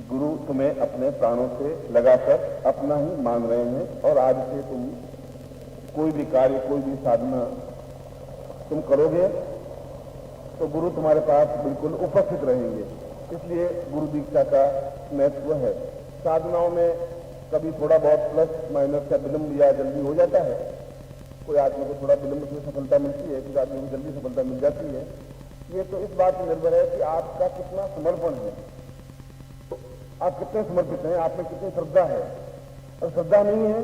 गुरु तुम्हें अपने प्राणों से लगाकर अपना ही मान रहे हैं और आज से तुम कोई भी कार्य, कोई भी साधना तुम करोगे तो गुरु तुम्हारे पास बिल्कुल उपस्थित रहेंगे। इसलिए गुरु दीक्षा का महत्व है। साधनाओं में कभी थोड़ा बहुत प्लस माइनस का विलंब या जल्दी हो जाता है। कोई आदमी को थोड़ा विलंब से सफलता मिलती है, कुछ आदमी को जल्दी सफलता मिल जाती है। ये तो इस बात पर निर्भर है कि आपका कितना समर्पण है, तो आप कितने समर्पित हैं, आप में कितनी श्रद्धा है। और श्रद्धा नहीं है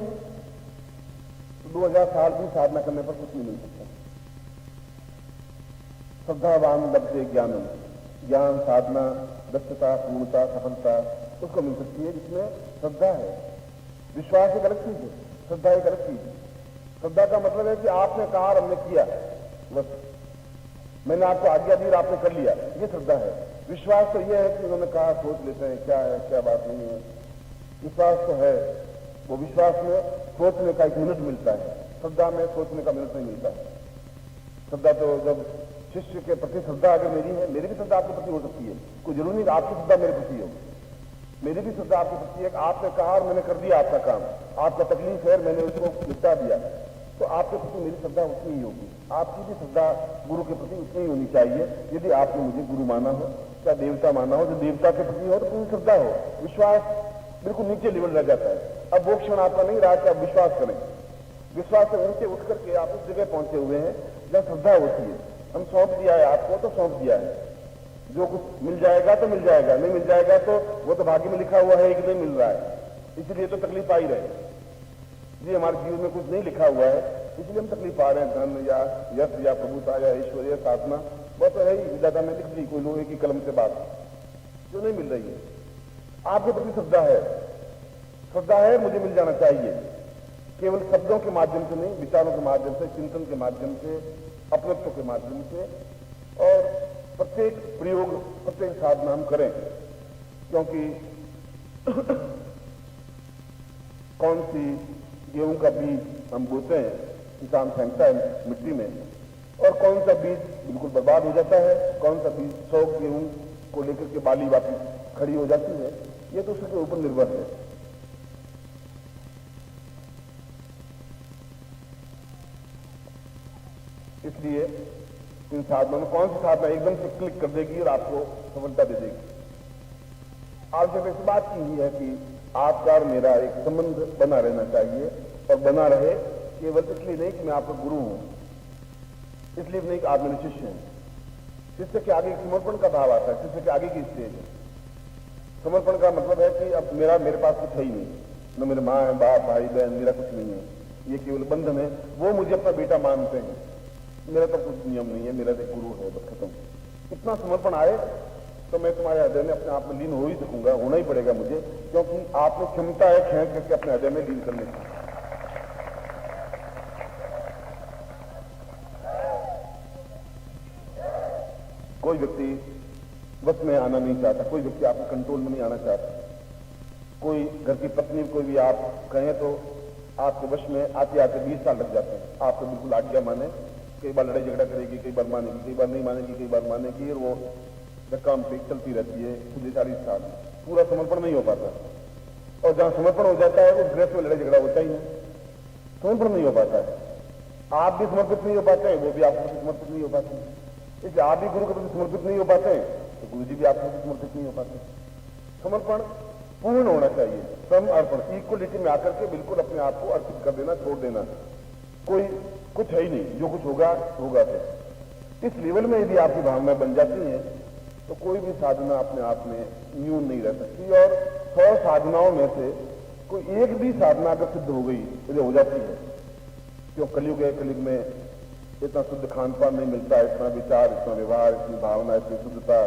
तो 2000 साल की साधना करने पर कुछ नहीं मिल सकता। श्रद्धावान लभते ज्ञानम, ज्ञान, साधना, दक्षता, पूर्णता, सफलता उसको मिल सकती है जिसमें श्रद्धा है। विश्वास एक अलग चीज है, श्रद्धा एक अलग चीज है। श्रद्धा का मतलब है कि आपने कहा और हमने किया, बस मैंने आपको आज्ञा दी और आपने कर लिया, ये श्रद्धा है। विश्वास तो यह है कि उन्होंने कहा, सोच लेते हैं क्या है क्या बात नहीं है। विश्वास तो है, वो विश्वास में सोचने का एक मिनट मिलता है, श्रद्धा में सोचने का मिनट नहीं मिलता। श्रद्धा तो जब शिष्य के प्रति श्रद्धा अगर मेरी है, मेरी भी श्रद्धा आपके प्रति हो सकती है, कोई जरूरी नहीं आपकी श्रद्धा मेरे प्रति हो। मेरी भी श्रद्धा आपके प्रति है कि आपने कहा और मैंने कर दिया आपका काम, आपका तकलीफ है मैंने उसको निपटा दिया, तो आपके प्रति मेरी श्रद्धा उतनी ही होगी। आपकी भी श्रद्धा गुरु के प्रति उतनी ही होनी चाहिए। यदि आपने मुझे गुरु माना हो, क्या देवता माना हो, जो देवता के प्रति हो तो पूरी श्रद्धा हो। विश्वास बिल्कुल नीचे लेवल रह जाता है। अब वो क्षण आपका नहीं रहा कि आप विश्वास करें। विश्वास से नीचे उठ करके आप उस जगह पहुंचे हुए हैं जहां श्रद्धा होती है। हम सौंप दिया है आपको तो सौंप दिया है, जो कुछ मिल जाएगा तो मिल जाएगा, नहीं मिल जाएगा तो वो तो भाग्य में लिखा हुआ है कि नहीं मिल रहा है, इसलिए तो तकलीफ आ ही रहे। जी हमारे जीवन में कुछ नहीं लिखा हुआ है इसलिए हम तकलीफ आ रहे हैं। धन या यश या प्रभुता या ऐश्वर्य साधना वो तो है ही, विधाता में लिख दी कोई लोहे की कलम से बात जो नहीं मिल रही है। आपके प्रति श्रद्धा है, श्रद्धा है मुझे मिल जाना चाहिए। केवल शब्दों के माध्यम से नहीं, विचारों के माध्यम से, चिंतन के माध्यम से, अपनत्व के माध्यम से, और प्रत्येक प्रयोग, प्रत्येक साधना हम करें। क्योंकि कौन सी गेहूं का बीज हम बोते हैं, किसान फेंकता है मिट्टी में, और कौन सा बीज बिल्कुल बर्बाद हो जाता है, कौन सा बीज 100 गेहूं को लेकर के बाली वापस खड़ी हो जाती है, ये तो उसके ऊपर निर्भर है। इसलिए इन साधनों में कौन सी साधना एकदम से क्लिक कर देगी और आपको सफलता दे देगी। आवश्यक इस बात की ही है कि आपका और मेरा एक संबंध बना रहना चाहिए, और बना रहे केवल इसलिए नहीं कि मैं आपका गुरु हूं, इसलिए नहीं कि आप मेरे शिष्य हैं। शिष्य के आगे समर्पण का भाव आता है, शिष्य के आगे की स्टेज है। समर्पण का मतलब है कि अब मेरे पास कुछ है ही नहीं, न मेरे माँ है, बाप, भाई, बहन, मेरा कुछ नहीं है, ये केवल बंधन है। वो मुझे अपना बेटा मानते हैं, मेरा तो कुछ नियम नहीं है, मेरा तो गुरु है, बस खत्म। इतना समर्पण आए तो मैं तुम्हारे हृदय में अपने आप में लीन हो ही सकूंगा, होना ही पड़ेगा मुझे, क्योंकि आप में क्षमता है खींच करके अपने हृदय में लीन करने की। कोई व्यक्ति बस में आना नहीं चाहता, कोई व्यक्ति आपके कंट्रोल में नहीं आना चाहता। कोई घर की पत्नी कोई भी आप कहें तो आपके वश में आते आते 20 साल लग जाते हैं। आपको बिल्कुल आज्ञा माने, कई बार लड़ाई झगड़ा करेगी, कई बार मानेगी, कई बार नहीं मानेगी, कई बार मानेगी, और वो काम पे चलती रहती है 40 साल। पूरा समर्पण नहीं हो पाता, और जहां समर्पण हो जाता है उस गृह में लड़ाई झगड़ा होता ही नहीं, समर्पण नहीं हो पाता है। आप भी समर्पित नहीं हो पाते हैं, वो भी आपको समर्पित नहीं हो पाते हैं। इसलिए आप भी गुरु के प्रति समर्पित नहीं हो पाते हैं तो गुरु जी भी आपके प्रति समर्पित नहीं हो पाते। समर्पण पूर्ण होना चाहिए, समर्पण इक्वलिटी में आकर के बिल्कुल अपने आप को अर्पित कर देना, छोड़ देना। कोई कुछ है ही नहीं, जो कुछ होगा होगा। तो इस लेवल में यदि आपकी भावना बन जाती है तो कोई भी साधना अपने आप में न्यून नहीं रह सकती। और 100 साधनाओं में से कोई एक भी साधना अगर सिद्ध हो गई तो हो जाती है। क्यों कलयुग है, कलयुग में इतना शुद्ध खान पान नहीं मिलता, इतना विचार, इतना व्यवहार, इतनी भावना, इतनी शुद्धता,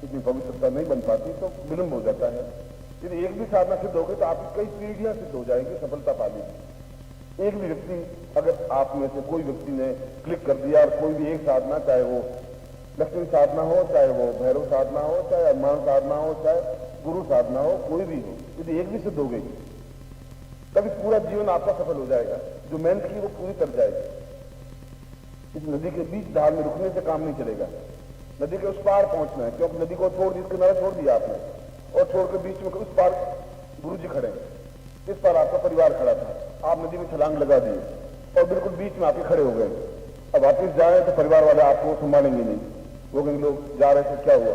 इतनी पवित्रता नहीं बन पाती, तो विलंब हो जाता है। यदि एक भी साधना सिद्ध हो गई तो आपकी कई पीढ़ियां सिद्ध हो जाएंगी, सफलता पा लेगी। एक भी व्यक्ति अगर आप में से कोई व्यक्ति ने क्लिक कर दिया, और कोई भी एक साधना, चाहे वो लक्ष्मी साधना हो, चाहे वो भैरव साधना हो, चाहे हनुमान साधना हो, चाहे गुरु साधना हो, कोई भी हो, यदि एक भी सिद्ध हो गई तभी पूरा जीवन आपका सफल हो जाएगा। जो मेहनत की वो पूरी कर जाएगी। इस नदी के बीच धार में रुकने से काम नहीं चलेगा, नदी के उस पार पहुंचना है। क्योंकि नदी को छोड़ दी, किनारा छोड़ दिया आपने, और छोड़कर बीच में उस पार गुरु जी खड़े हैं, इस पर आपका परिवार खड़ा था, आप नदी में छलांग लगा दिए और बिल्कुल बीच में आके खड़े हो गए। अब वापिस जाए तो परिवार वाले आपको संभालेंगे नहीं, वो कहेंगे लोग जा रहे थे क्या हुआ,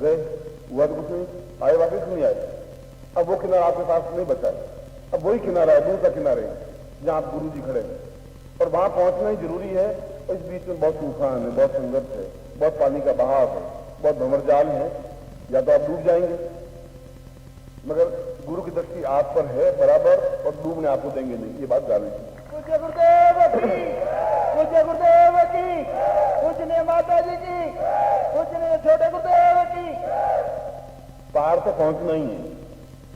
गए, हुआ तो कुछ नहीं, आए वापिस नहीं आए। अब वो किनारा आपके पास नहीं बचा है, अब वही किनारा है, दूसरा किनारे जहां आप गुरु जी खड़े हैं, और वहां पहुंचना ही जरूरी है। और इस बीच में बहुत तूफान है, बहुत संघर्ष है, बहुत पानी का बहाव है, बहुत भंवरजाल है, या तो आप डूब जाएंगे, मगर गुरु की दृष्टि आप पर है बराबर, और डूबने आपको देंगे नहीं, ये बात जान लीजिए। पूज्य गुरुदेव की, पूज्य गुरुदेव की, पूजनीय माता जी की, पूजनीय छोटे गुरुदेव की। पार तो पहुंचना ही है,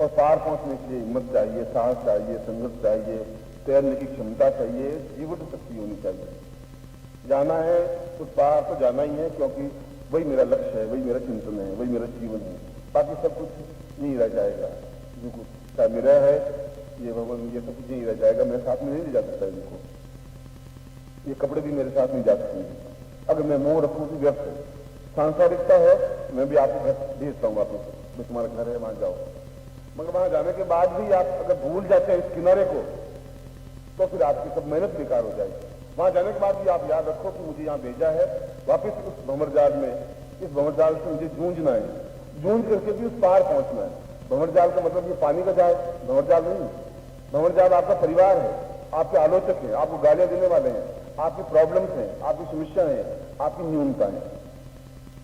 और पार पहुंचने के लिए हिम्मत चाहिए, साहस चाहिए, संघर्ष चाहिए, तैरने की क्षमता चाहिए, जीवन शक्ति होनी चाहिए। जाना है उस पार तो जाना ही है, क्योंकि वही मेरा लक्ष्य है, वही मेरा चिंतन है, वही मेरा जीवन है। बाकी सब कुछ नहीं रह जाएगा, जो कुछ चाहे मेरा है ये भगवान, ये सब कुछ नहीं रह जाएगा, मेरे साथ में नहीं जा सकता है। देखो ये कपड़े भी मेरे साथ नहीं जा सकते, अगर मैं मोह रखूं तो व्यर्थ है। सांसारिकता है, मैं भी आपको घर भेजता हूँ वापस, मैं तुम्हारा घर है वहां जाओ, मगर वहां जाने के बाद भी आप अगर भूल जाते हैं इस किनारे को, तो फिर आपकी सब मेहनत बेकार हो जाएगी। वहां जाने के बाद भी आप याद रखो कि मुझे यहाँ भेजा है, वापिस उस भंवरजाल में, इस भंवरजाल से मुझे जूझना है, जूझ करके भी उस पार पहुंचना है। भंवरजाल का मतलब ये पानी का जाल, भंवरजाल नहीं। भंवरजाल आपका परिवार है, आपके आलोचक हैं, आपको गालियां देने वाले हैं, आपकी प्रॉब्लम्स हैं, आपकी समस्या है, आपकी न्यूनता है,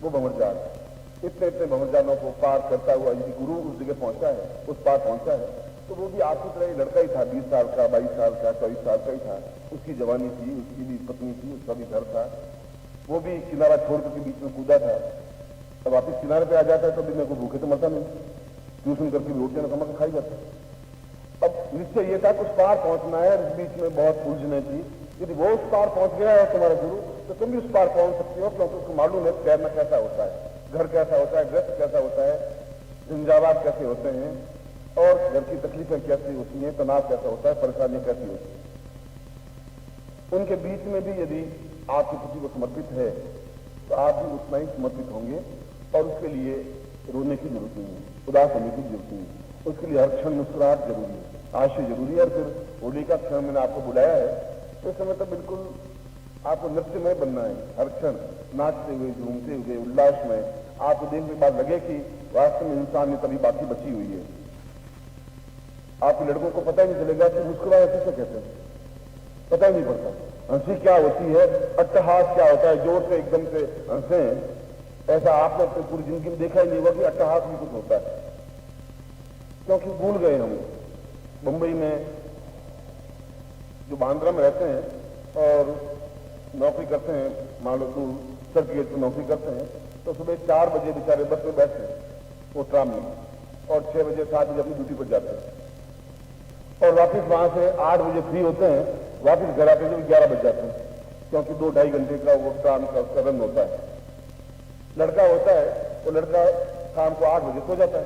वो भंवरजाल। इतने इतने भंवरजालों को पार करता हुआ यदि गुरु उस जगह पहुंचा है, उस पार पहुंचा है, तो वो भी आपकी तरह लड़का ही था, 20 साल का, 22 साल का, 24 साल का ही था। उसकी जवानी थी, उसकी भी पत्नी थी, उसका भी घर था, वो भी किनारा छोड़ करके बीच में कूदा था। अब वापिस किनारे पे आ जाता है तो भी मेरे को भूखे तो मरता नहीं, ट्यूशन करके रोटियां कमा के खाई जाता। अब निश्चय ये था कि उस पार पहुंचना है, इस बीच में बहुत उलझने थी। यदि वो उस पार पहुंच गया है तुम्हारा गुरु, तो तुम भी उस पार पहुंच सकते हो, क्योंकि उसको मालूम है तैरना कैसा होता है, घर कैसा होता है, ग्रस्त कैसा होता है, झंझावात कैसे होते हैं, और घर की तकलीफें कैसी होती हैं, तनाव कैसा होता है, परेशानियां कैसी होती हैं। उनके बीच में भी यदि आपकी किसी को समर्पित है तो आप भी उतना ही समर्पित होंगे, और उसके लिए रोने की जरूरत नहीं है, उदास होने की जरूरत नहीं है। उसके लिए हर क्षण मुस्कुराहट जरूरी है, आशय जरूरी है। और फिर होली का क्षण मैंने आपको बुलाया है, तो इस समय तो बिल्कुल आपको नृत्यमय बनना है, हर क्षण नाचते हुए, झूमते हुए, उल्लास में। आपको देखने के बाद लगे कि वास्तव में इंसान ने तभी बाकी बची हुई है। आपके लड़कों को पता ही नहीं चलेगा कि मुस्कुराए कैसे कहते हैं, पता ही नहीं पड़ता। हंसी क्या होती है, अट्टहास क्या होता है, जोर से एकदम से हंसे, ऐसा आपने अपनी पूरी जिंदगी में देखा ही नहीं होगा कि अट्टहास भी कुछ होता है, क्योंकि भूल गए हम। मुंबई में जो बांद्रा में रहते हैं और नौकरी करते हैं, मान लो दूर चर्च गेट पर नौकरी करते हैं, तो सुबह 4 बजे बेचारे बस में बैठते हैं वो ट्राम में, और 6 बजे 7 बजे अपनी ड्यूटी पर जाते हैं, और वापिस वहां से 8 बजे फ्री होते हैं, वापिस घर आते हैं 11 बज जाते हैं, क्योंकि 2-2.5 घंटे का वो ट्राम का रन होता है। लड़का होता है तो लड़का शाम को 8 बजे सो जाता है,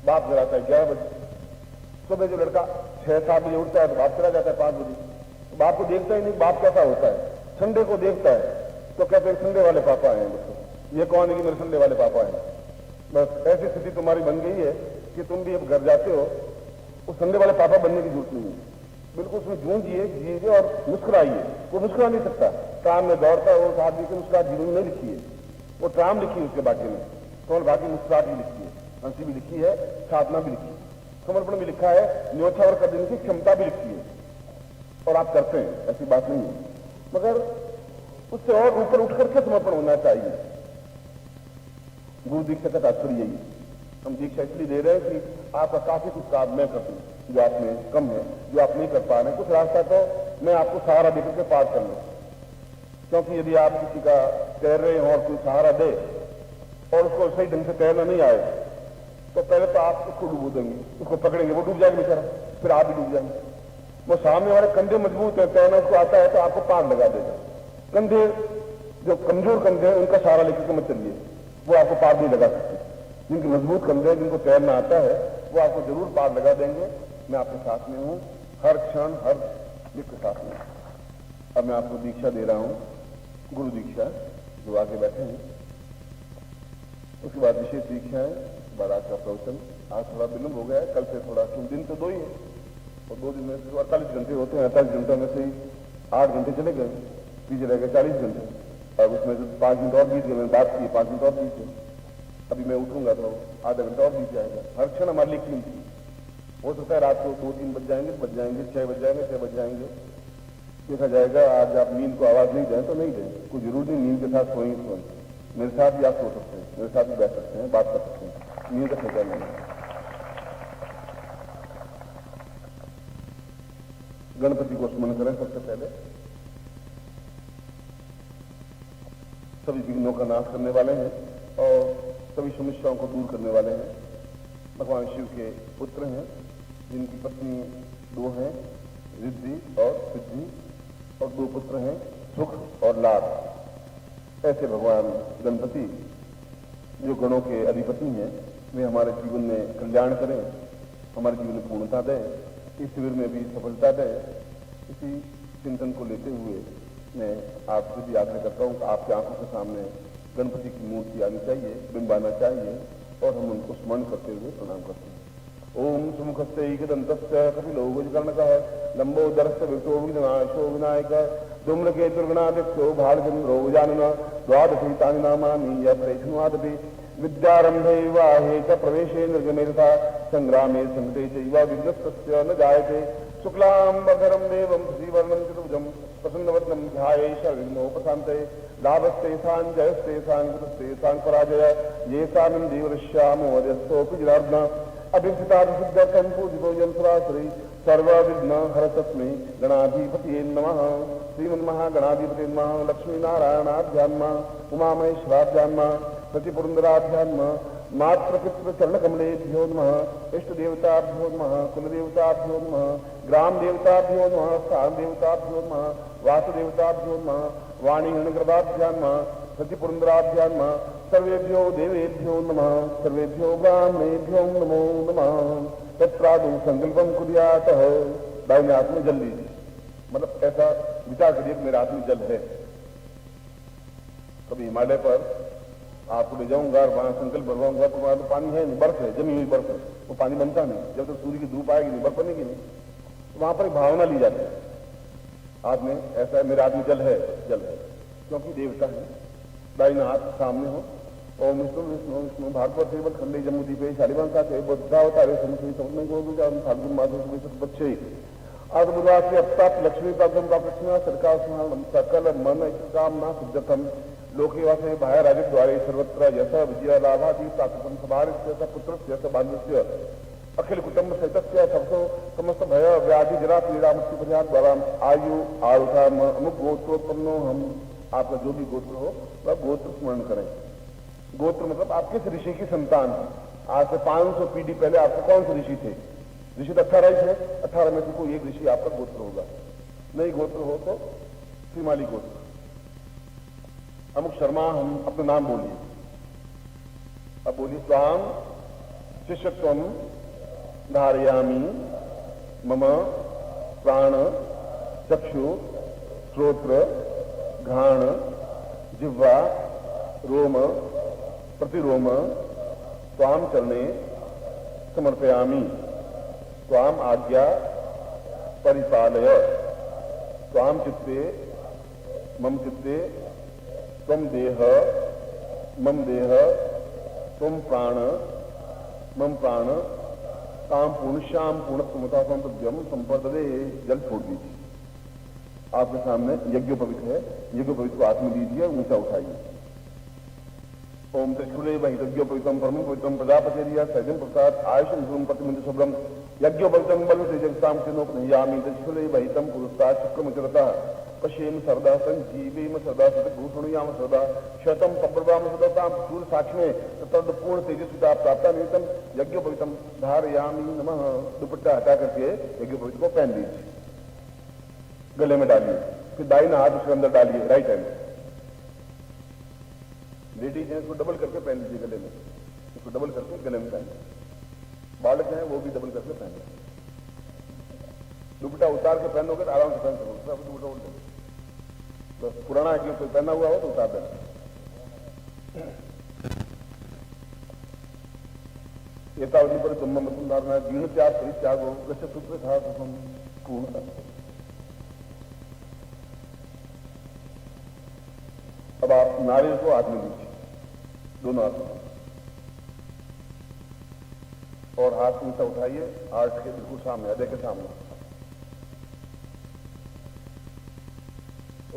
बाप घर आता है 11 बजे। सुबह जो लड़का 6-7 बजे उठता है तो बाप चला जाता है 5 बजे। तो बाप को देखता ही नहीं, बाप कैसा होता है, संडे को देखता है तो कहते हैं संडे वाले पापा हैं, ये कौन है कि मेरे संडे वाले पापा हैं। बस ऐसी स्थिति तुम्हारी बन गई है कि तुम भी अब घर जाते हो, उस संडे वाले पापा बनने की जरूरत नहीं है। बिल्कुल उसमें जूझिए, जिए और मुस्कुराइए। वो मुस्कुरा नहीं सकता, ट्राम में दौड़ता है, उस आदमी की मुस्कुराहट जीवन में नहीं लिखी है, वो ट्राम लिखी है उसके बाकी में, केवल बाकी मुस्कुराहट भी लिखी है, हंसी भी लिखी है, साधना भी लिखी है, समर्पण भी लिखा है, न्योछावर कर देने की क्षमता भी लिखी है, और आप करते हैं, ऐसी बात नहीं है। मगर उससे और ऊपर उठ करके समर्पण होना चाहिए। गुरु दीक्षा का तात्पर्य यही है। हम दीक्षा इसलिए दे रहे हैं कि आपका काफी कुछ काम मैं कर दूं, जो आप में कम है, जो आप नहीं कर पा रहे हैं, कुछ रास्ता तो मैं आपको सहारा देकर के पार कर लूं। क्योंकि यदि आप किसी का तैर रहे हो और कोई सहारा दे और उसको सही ढंग से तैरना नहीं आए, तो पहले तो आप उसको डूबो देंगे, उसको पकड़ेंगे, वो डूब जाएगा बेचारा, फिर आप भी डूब जाएंगे। वो सामने वाले कंधे मजबूत है, तैरना उसको आता है तो आपको पार लगा देगा। कंधे जो कमजोर कंधे हैं उनका सहारा लेकर के मत चलिए, वो आपको पार नहीं लगा सकते। जिनके मजबूत कंधे, जिनको तैरना आता है, वो आपको जरूर पार लगा देंगे। मैं आपके साथ में हूं, हर क्षण, हर दिन के साथ में। अब मैं आपको दीक्षा दे रहा हूं, गुरु दीक्षा, जो आगे बैठे हैं। उसके बाद विशेष दीक्षा है बाद आज का प्रवचन आज थोड़ा विलंब हो गया है, कल से थोड़ा, दिन तो 2 ही है और 2 दिन में 48 घंटे होते हैं, 48 घंटों में से 8 घंटे चले गए, पीछे रह गए 40 घंटे, और उसमें से 5 मिनट और बीत गए, मैंने बात की 5 मिनट और बीत गए, अभी मैं उठूंगा तो आधा घंटा और बीत जाएगा। हर क्षण हमारे लिए कीमती हो सकता है, रात को 2-3 बज जाएंगे, 6 बज जाएंगे, 6 बज जाएंगे, देखा जाएगा। आज आप नींद को आवाज नहीं दें तो नहीं दें, कोई जरूरी नहीं नींद के साथ सोएंगे, मेरे साथ भी आप सो सकते हैं, मेरे साथ भी बैठ सकते हैं, बात कर सकते हैं, नींद का फिक्र नहीं है। गणपति को स्मरण करें सबसे पहले, सभी विघ्नों का नाश करने वाले हैं और सभी समस्याओं को दूर करने वाले हैं। भगवान शिव के पुत्र हैं, जिनकी पत्नी 2 हैं, रिद्धि और सिद्धि, और 2 पुत्र हैं, सुख और लाभ। ऐसे भगवान गणपति जो गणों के अधिपति हैं, वे हमारे जीवन में कल्याण करें, हमारे जीवन में पूर्णता दें, इस शिविर में भी सफलता दें। इसी चिंतन को लेते हुए मैं आपसे भी आग्रह करता हूं कि आपकी आंखों के सामने गणपति की मूर्ति आनी चाहिए, बिंब आना चाहिए, और हम उनको स्मरण करते हुए प्रणाम करते हैं। ओम सुमुखस्यैकदन्तस्य कपिलो गजकर्णकः लंबोदरस्य वृतो विघ्नाशो विनायकः धूम्रकेतुर्गणाध्यक्षो भालचन्द्रो गजाननः द्वादशैतानि नामानि यत्रेष्णुवादपि विद्यारंभे वाहे च प्रवेशे निर्गमे तथा संग्रामे संकटे चैव विघ्नस्तस्य न जायते। शुक्लांबरधरं देवं श्रीवर्णं चतुर्भुजं प्रसन्नवदनं ध्यायेत् सर्वविघ्नोपशान्तये। लाभस्तेषां जयस्तेषां कृतस्तेषां पराजय येषां देवऋष्यामो अजस्तोऽपि जनार्दन अभिप्सितार्थसिद्धर्थं पूजितो यन्त्राश्री सर्वविघ्न हरतस्मै गणाधिपतये नमः। श्रीमन्महागणाधिपतये नमः। लक्ष्मीनारायणाभ्यान्मा उमामहेश्वराभ्यान्मा प्रतिपुरन्दराभ्यान्मा मातृपितृचरणकमलेभ्यो नमः। इष्टदेवताभ्यो नमः। कुलदेवताभ्यो नमः। ग्रामदेवताभ्यो नमः। स्थानदेवताभ्यो नमः। वासुदेवताभ्यो नमः। वाणीगणकृताभ्यान्मा प्रतिपुरन्दराभ्यान्मा सर्वेभ्यो देवेभ्यो नमः। सर्वेभ्यो ब्राह्मणेभ्यो नमो नमः। तत्प्रादु संकल्पम कुर्यातः। दाहिने हाथ में जल लीजिए, मतलब ऐसा विचार करिए कि मेरे हाथ में जल है। कभी हिमालय पर आपको ले जाऊंगा और वहां संकल्प भरवाऊंगा तो वहां तो पानी है नहीं, बर्फ है, जमी हुई बर्फ है, वो पानी बनता नहीं, जब तक सूर्य की धूप आएगी नहीं, बर्फ बनेगी नहीं। तो वहां पर एक भावना ली जाती है, हाथ में ऐसा है, मेरे हाथ में जल है, जल है, क्योंकि देवता है। दाहिना हाथ सामने हो। ओम विष्णु विष्णु विष्णु भागवत सेवत खंडे जमुदीपे शालिवान साथे बुद्धावतारे समुद्री समुद्र गोविंद फाल्गुन माधव बच्चे आज बुधवार से अब लक्ष्मी पागम का कृष्ण सरकार सकल मन कामना सिद्धतम लोके वासे बाह्य राज्य द्वारे सर्वत्र यश विजय लाभादि प्राकृतम सभार्य पुत्र बांधव्य अखिल कुटुंब सहित सबसो समस्त भय व्याधि जरा पीड़ा मुक्ति प्रजा द्वारा आयु आरुषा अमुक गोत्रोत्पन्नो हम। आपका जो भी गोत्र हो वह गोत्र स्मरण करें। गोत्र मतलब आप किस ऋषि की संतान है। आज से 500 पीढ़ी पहले आपके कौन से ऋषि थे? ऋषि तो 18 ही थे, 18 में से कोई एक ऋषि आपका गोत्र होगा। नहीं गोत्र हो तो श्रीमाली गोत्र। अमुक शर्मा, हम अपना नाम बोलिए। अब बोलिए, स्वाम शिष्यत्वम धारयामी मम प्राण चक्षु श्रोत्र घ्राण जिह्वा रोम प्रतिरोम स्वाम चरणे समर्पयामी। स्वाम आज्ञा परिपालय। स्वाम चित्ते मम चित्ते त्वम देह मम देह त्वम प्राण मम प्राण ताम पूर्णश्याम पूर्णत्वमता संपद्यम संपदे। जल छोड़ दीजिए। आपके सामने यज्ञोपवीत है, यज्ञोपवीत को हाथ में लीजिए, ऊंचा उठाइए। ओम त्रिशूले वैदज्ञोपवीतम परम पवित्रम प्रजापतिरिया सैजन प्रसाद आयुषम धूम प्रतिमिंद शुभ्रम यज्ञोपवीतम बल से जगताम चिनोपनयामी त्रिशूले वहितम पुरुषा शुक्रमचरता पश्येम सरदा संजीवेम सदा सतभूषणयाम सदा शतम पप्रभाम सदताम सूर्य साक्ष में तद पूर्ण तेजस्विता प्राप्त निमित्तम यज्ञोपवीतम धारयामी नमः। दुपट्टा हटा करके यज्ञोपवीत को पहन लीजिए, गले में डालिए, फिर दाहिना हाथ उसके अंदर डालिए, राइट हैंड। लेडीज हैं इसको डबल करके पहन लीजिए गले में, इसको डबल करके गले में पहन। बालक हैं वो भी डबल करके पहन। दुपट्टा उतार के पहनोगे तो आराम से पहन सकोगे। दुपट्टा उठ जाए तो पुराना है, कोई पहना हुआ हो तो उतार देना। एतावली पर ब्रह्म धारणा जीर्ण त्याग परित्यागो गच्छ सूत्र था पूर्ण। अब आप नारियल को हाथ में लीजिए, दोनों हाथों में, और हाथ ऊंचा उठाइए आर्ट के बिल्कुल सामने, हृदय के सामने।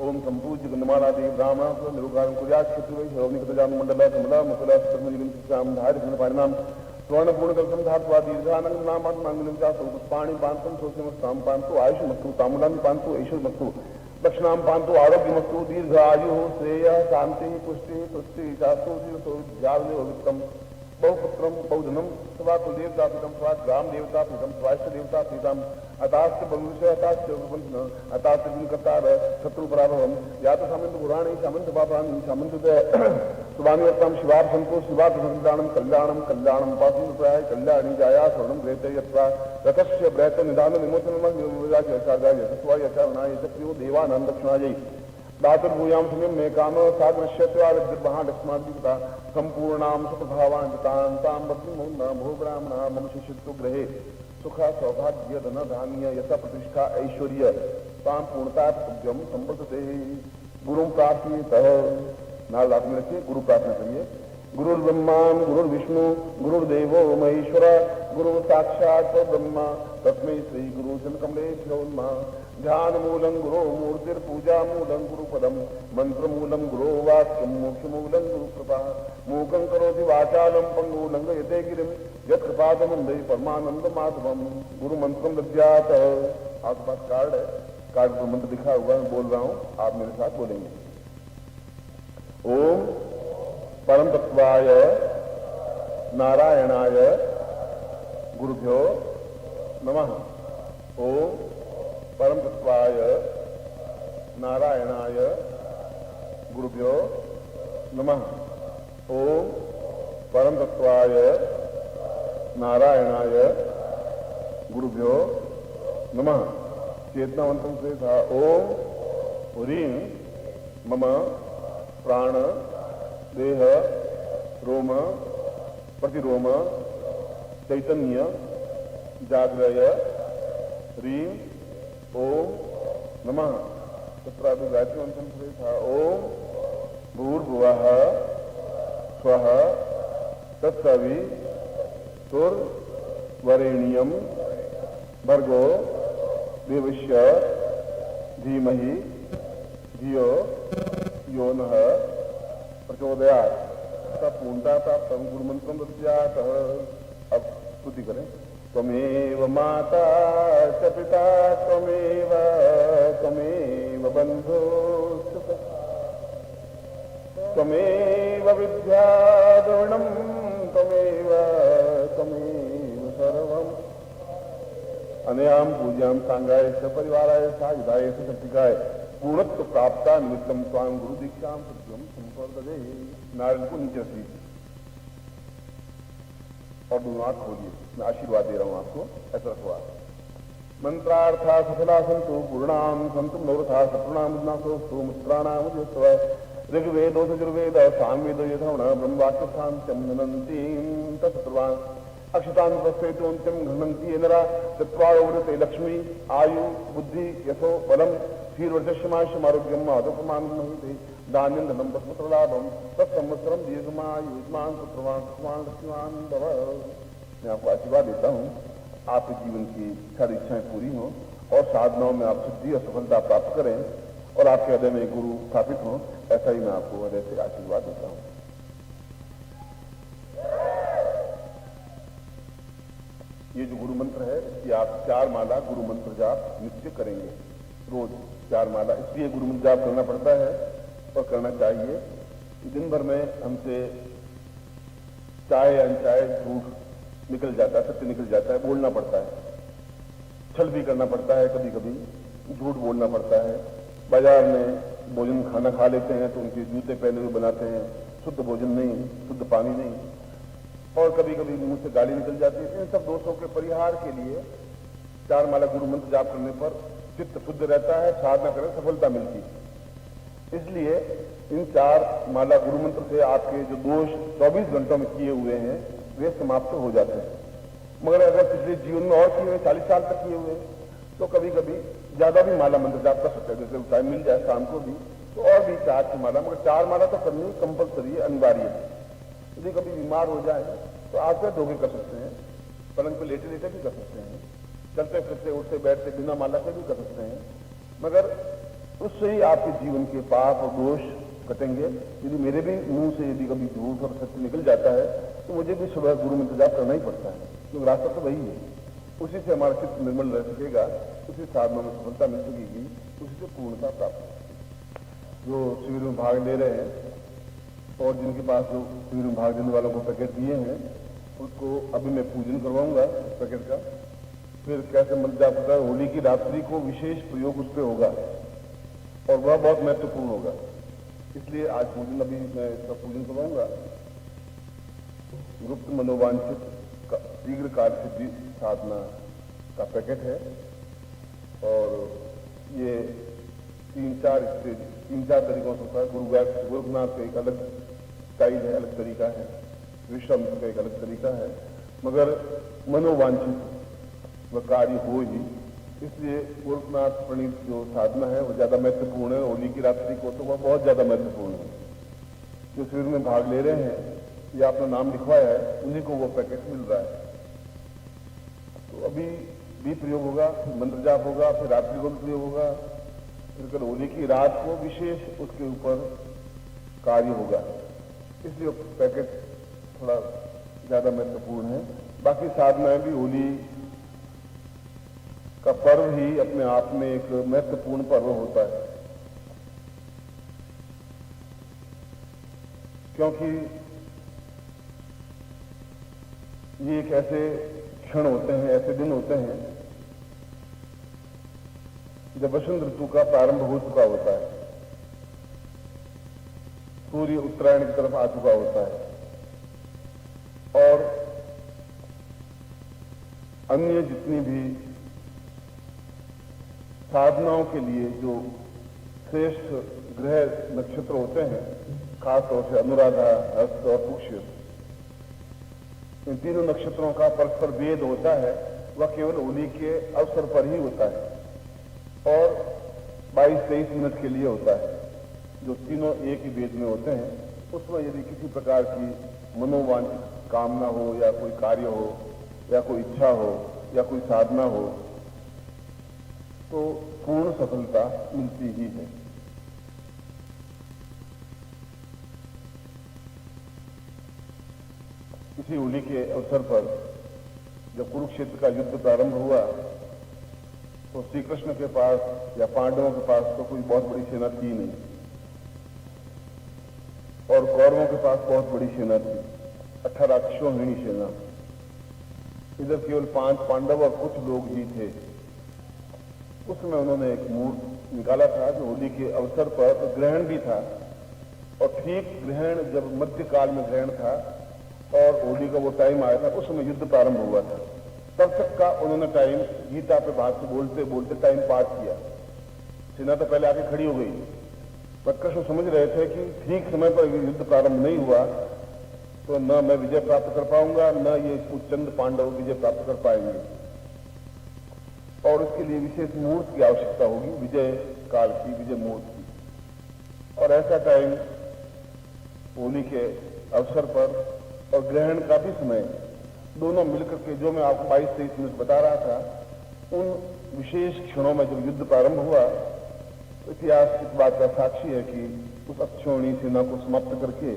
ओम संपूज्य गंधमालादि ब्राह्मण निरुकार कुर्यात् क्षत्रिय श्रवणिकतजाम मंडला कमला मुकुला सुब्रह्मण्यम धारित परिणाम स्वर्ण पूर्ण कल्पम धात्वा दीर्घानंद नामात्मांगलिम चा पुष्पाणि पांतम सोचमस्ताम पांतु आयुषमस्तु ताम्बूलानि पांतु ऐश्वर्यमस्तु दक्षिणाम पांतु आरोग्यमस्तु दीर्घ आयु श्रेय शांति पुष्टि तुष्टि चास्तु वित्तम बहुपुत्रम बहुधनम स्वा कुलदेवता प्रीतम स्वा ग्राम देवता प्रीतम स्वास्थ्य देवता प्रीतम अतास्त भविष्य अतास्त कर्तार शत्रु पराभवम या तो सामंत पुराणी सामंत पापानी सामंत सुभानिवर्तम शिवार संतो शिवार संकल्याणम कल्याणम कल्याणम पासुन प्राय कल्याणी जाया स्वर्णम प्रेत यत्रा रथस्य ब्रैत निदान विमोचन देवानंद दक्षिणाजयी दातुर्भूयाम समय में काम सादृश्यवादिर्महालक्ष्मादिता संपूर्णाम सुखभावांताम भो ब्राह्मणा मम शिष्यत्व ग्रहे सुख सौभाग्य धन धान्य यथा प्रतिष्ठा ऐश्वर्य ताम पूर्णता तुभ्यम संपदते। गुरु प्राप्त नाल रात में रखिए, गुरु प्रार्थना करिए। गुरुर्ब्रह्मा गुरुर्विष्णु गुरुर्देवो महेश्वर गुरु साक्षात् ब्रह्मा तस्मै श्री गुरु कमलेभ्यो नमः। ध्यान मूलं गुरो मूर्तिर्पूजा मूलं गुरुपदम मंत्र मूलं गुरो वाक्यम मोक्ष मूलं गुरु कृपा मूकं करोति वाचालं पंगु लंघयते गिरिं यत्कृपातमंदे परमानंद माधवम। गुरु मंत्रम दद्यात्। आपके पास कार्ड है, कार्ड पर मंत्र लिखा हुआ मैं बोल रहा हूं, आप मेरे साथ बोलेंगे। ओम परम तत्वाय नारायणाय गुरुभ्यो नमः। ओम परम तत्वाय नारायणाय गुरुभ्यो नमः। ओम परम तत्वाय नारायणाय गुरुभ्यो नमः। चेतना मंत्र से था ओम ह्रीं मम प्राण देह रोम प्रतिरोम चैतन्य जागृय ह्रीं ओम नमः। तत्रादि गायत्री मंत्र से था ओम भूर्भुवः स्वः तत्सवितुर्वरेण्यं भर्गो देवस्य धीमहि धियो यो नः प्रचोदयात्। पूर्णता प्राप्त गुरु मंत्रम दद्यात्। अब स्तुति करें। त्वमेव माता च पिता त्वमेव बन्धुश्च त्वमेव विद्या द्रोणं त्वमेव सर्वम्। अनयाम पूज्याम सांगाय सपरिवाराय सायुधाय सशक्तिकाय पूर्णत्व प्राप्ता निमित्तम स्वाम गुरु दीक्षाम सत्यम संपर्दे। नारायण को नीचे रखिए और दोनों आंख खोलिए। मैं आशीर्वाद दे रहा हूं आपको, ऐसा रखवा। मंत्रार्था सफला संतु पूर्णाम संतु नवरथा सप्रणा मुद्नासोस्तु मित्राणाम उद्योत्सव ऋग्वेदो सजुर्वेद सामवेद यथावण ब्रह्मवाक्य शांत्यम ननन्ति तत्सर्वान् अक्षतान् प्रस्थेतोन्त्यं घ्नन्ति ये नरा चत्वारोवृते लक्ष्मी आयु बुद्धि यशो बलम क्षीरवर्चस्यमाशमारोग्यम आदोपमानमहिते धान्यं धनं पुत्रलाभम तत्संवत्सरम दीर्घमायुष्मान पुत्रवान सुखवान लक्ष्मीवान भव। मैं आपको आशीर्वाद देता हूँ, आपके जीवन की सारी इच्छाएं पूरी हों और साधनाओं में आप सिद्धि और सफलता प्राप्त करें और आपके हृदय में गुरु स्थापित हों। ऐसा ही मैं आपको हृदय से आशीर्वाद देता हूँ। ये जो गुरु मंत्र है, इसकी आप 4 माला गुरु मंत्र जाप नित्य करेंगे, रोज 4 माला। इसलिए गुरु मंत्र जाप करना पड़ता है और करना चाहिए। दिन भर में हमसे चाहे अनचाहे झूठ निकल जाता है, सत्य निकल जाता है, बोलना पड़ता है, छल भी करना पड़ता है, कभी कभी झूठ बोलना पड़ता है। बाजार में भोजन खाना खा लेते हैं तो उनके जूते पहने हुए बनाते हैं, शुद्ध भोजन नहीं, शुद्ध पानी नहीं, और कभी कभी मुंह से गाली निकल जाती है। इन सब दोषों के परिहार के लिए 4 माला गुरु मंत्र जाप करने पर चित्त शुद्ध रहता है, साधना करने सफलता मिलती है। इसलिए इन 4 माला गुरु मंत्र से आपके जो दोष 24 घंटों में किए हुए हैं वे समाप्त हो जाते हैं। मगर अगर पिछले जीवन में और किए हुए 40 साल तक किए हुए तो कभी कभी ज्यादा भी माला मंत्र जाप कर सकते हैं। जैसे टाइम मिल जाए शाम को भी तो और भी 4 की माला, मगर 4 माला तो करनी कंपलसरी है, अनिवार्य है। यदि कभी बीमार हो जाए तो आज से धोखे कर सकते हैं, पलंग पे लेटे लेटे भी कर सकते हैं, चलते फिरते उठते बैठते बिना माला के भी कर सकते हैं। मगर उससे ही आपके जीवन के पाप और दोष कटेंगे। यदि मेरे भी मुंह से यदि कभी झूठ और सत्य निकल जाता है तो मुझे भी सुबह गुरु मंत्र जाप करना ही पड़ता है, क्योंकि रास्ता तो वही है। उसी से हमारा चित्त निर्मल रह सकेगा, उसी साधना में सफलता मिल सकेगी, उसी से पूर्णता प्राप्त होगी। जो शिविर में भाग ले रहे हैं और जिनके पास जो शिविर में भाग लेने वालों को पैकेट दिए हैं उसको अभी मैं पूजन करवाऊंगा पैकेट का। फिर कैसे मंत्र जाप होता है, होली की रात्रि को विशेष प्रयोग उस पर होगा और वह बहुत महत्वपूर्ण होगा, इसलिए आज पूजन अभी मैं इसका पूजन करवाऊंगा। गुप्त मनोवांछित शीघ्र कार्य सिद्धि साधना का पैकेट है और ये 3-4 तरीकों से होता है। गुरुनाथ का एक अलग स्टाइल है, अलग तरीका है, विश्राम का एक अलग तरीका है, मगर मनोवांछित वह कार्य हो ही, इसलिए गोरखनाथ प्रणीत जो साधना है वो ज्यादा महत्वपूर्ण है। होली की रात्रि को तो वह बहुत ज्यादा महत्वपूर्ण है। जो शिविर में भाग ले रहे हैं या अपना नाम लिखवाया है उन्हीं को वो पैकेट मिल रहा है। तो अभी भी प्रयोग होगा, मंत्र जाप होगा, फिर रात्रि को भी प्रयोग होगा, फिर कल होली की रात को विशेष उसके ऊपर कार्य होगा, इसलिए पैकेट थोड़ा ज्यादा महत्वपूर्ण है। बाकी साधनाएं भी, होली का पर्व ही अपने आप में एक महत्वपूर्ण पर्व होता है, क्योंकि ये एक ऐसे क्षण होते हैं, ऐसे दिन होते हैं जब वसंत ऋतु का प्रारंभ हो चुका होता है, सूर्य उत्तरायण की तरफ आ चुका होता है और अन्य जितनी भी साधनाओं के लिए जो श्रेष्ठ ग्रह नक्षत्र होते हैं, खासतौर से अनुराधा, हस्त और पुष्य, इन तीनों नक्षत्रों का परस्पर भेद होता है, वह केवल होली के अवसर पर ही होता है और 22-23 मिनट के लिए होता है। जो तीनों एक ही भेद में होते हैं, उसमें यदि किसी प्रकार की मनोवांछित कामना हो या कोई कार्य हो या कोई इच्छा हो या कोई साधना हो तो पूर्ण सफलता मिलती ही है। इसी होली के अवसर पर जब कुरुक्षेत्र का युद्ध प्रारंभ हुआ तो श्री कृष्ण के पास या पांडवों के पास तो कोई बहुत बड़ी सेना थी नहीं और कौरवों के पास बहुत बड़ी सेना थी, 18 अक्षौहिणी सेना। इधर केवल 5 पांडव और कुछ लोग ही थे। उसमें उन्होंने एक मूर्त निकाला था जो होली के अवसर पर, तो ग्रहण भी था और ठीक ग्रहण जब मध्यकाल में ग्रहण था और होली का वो टाइम आया था, उस समय युद्ध प्रारंभ हुआ था। तब तक का उन्होंने टाइम गीता पे बात से बोलते बोलते टाइम पास किया। सेना तो पहले आके खड़ी हो गई, पर कृष्ण समझ रहे थे कि ठीक समय पर युद्ध प्रारंभ नहीं हुआ तो न मैं विजय प्राप्त कर पाऊंगा, न ये कुछ चंद पांडव विजय प्राप्त कर पाएंगे और उसके लिए विशेष मुहूर्त की आवश्यकता होगी, विजय काल की, विजय मुहूर्त की। और ऐसा टाइम होली के अवसर पर और ग्रहण का भी समय, दोनों मिलकर के जो मैं आपको 22-23 मिनट बता रहा था, उन विशेष क्षणों में जब युद्ध प्रारंभ हुआ, इतिहास इस बात का साक्षी है कि उस अक्षौहिणी सेना को समाप्त करके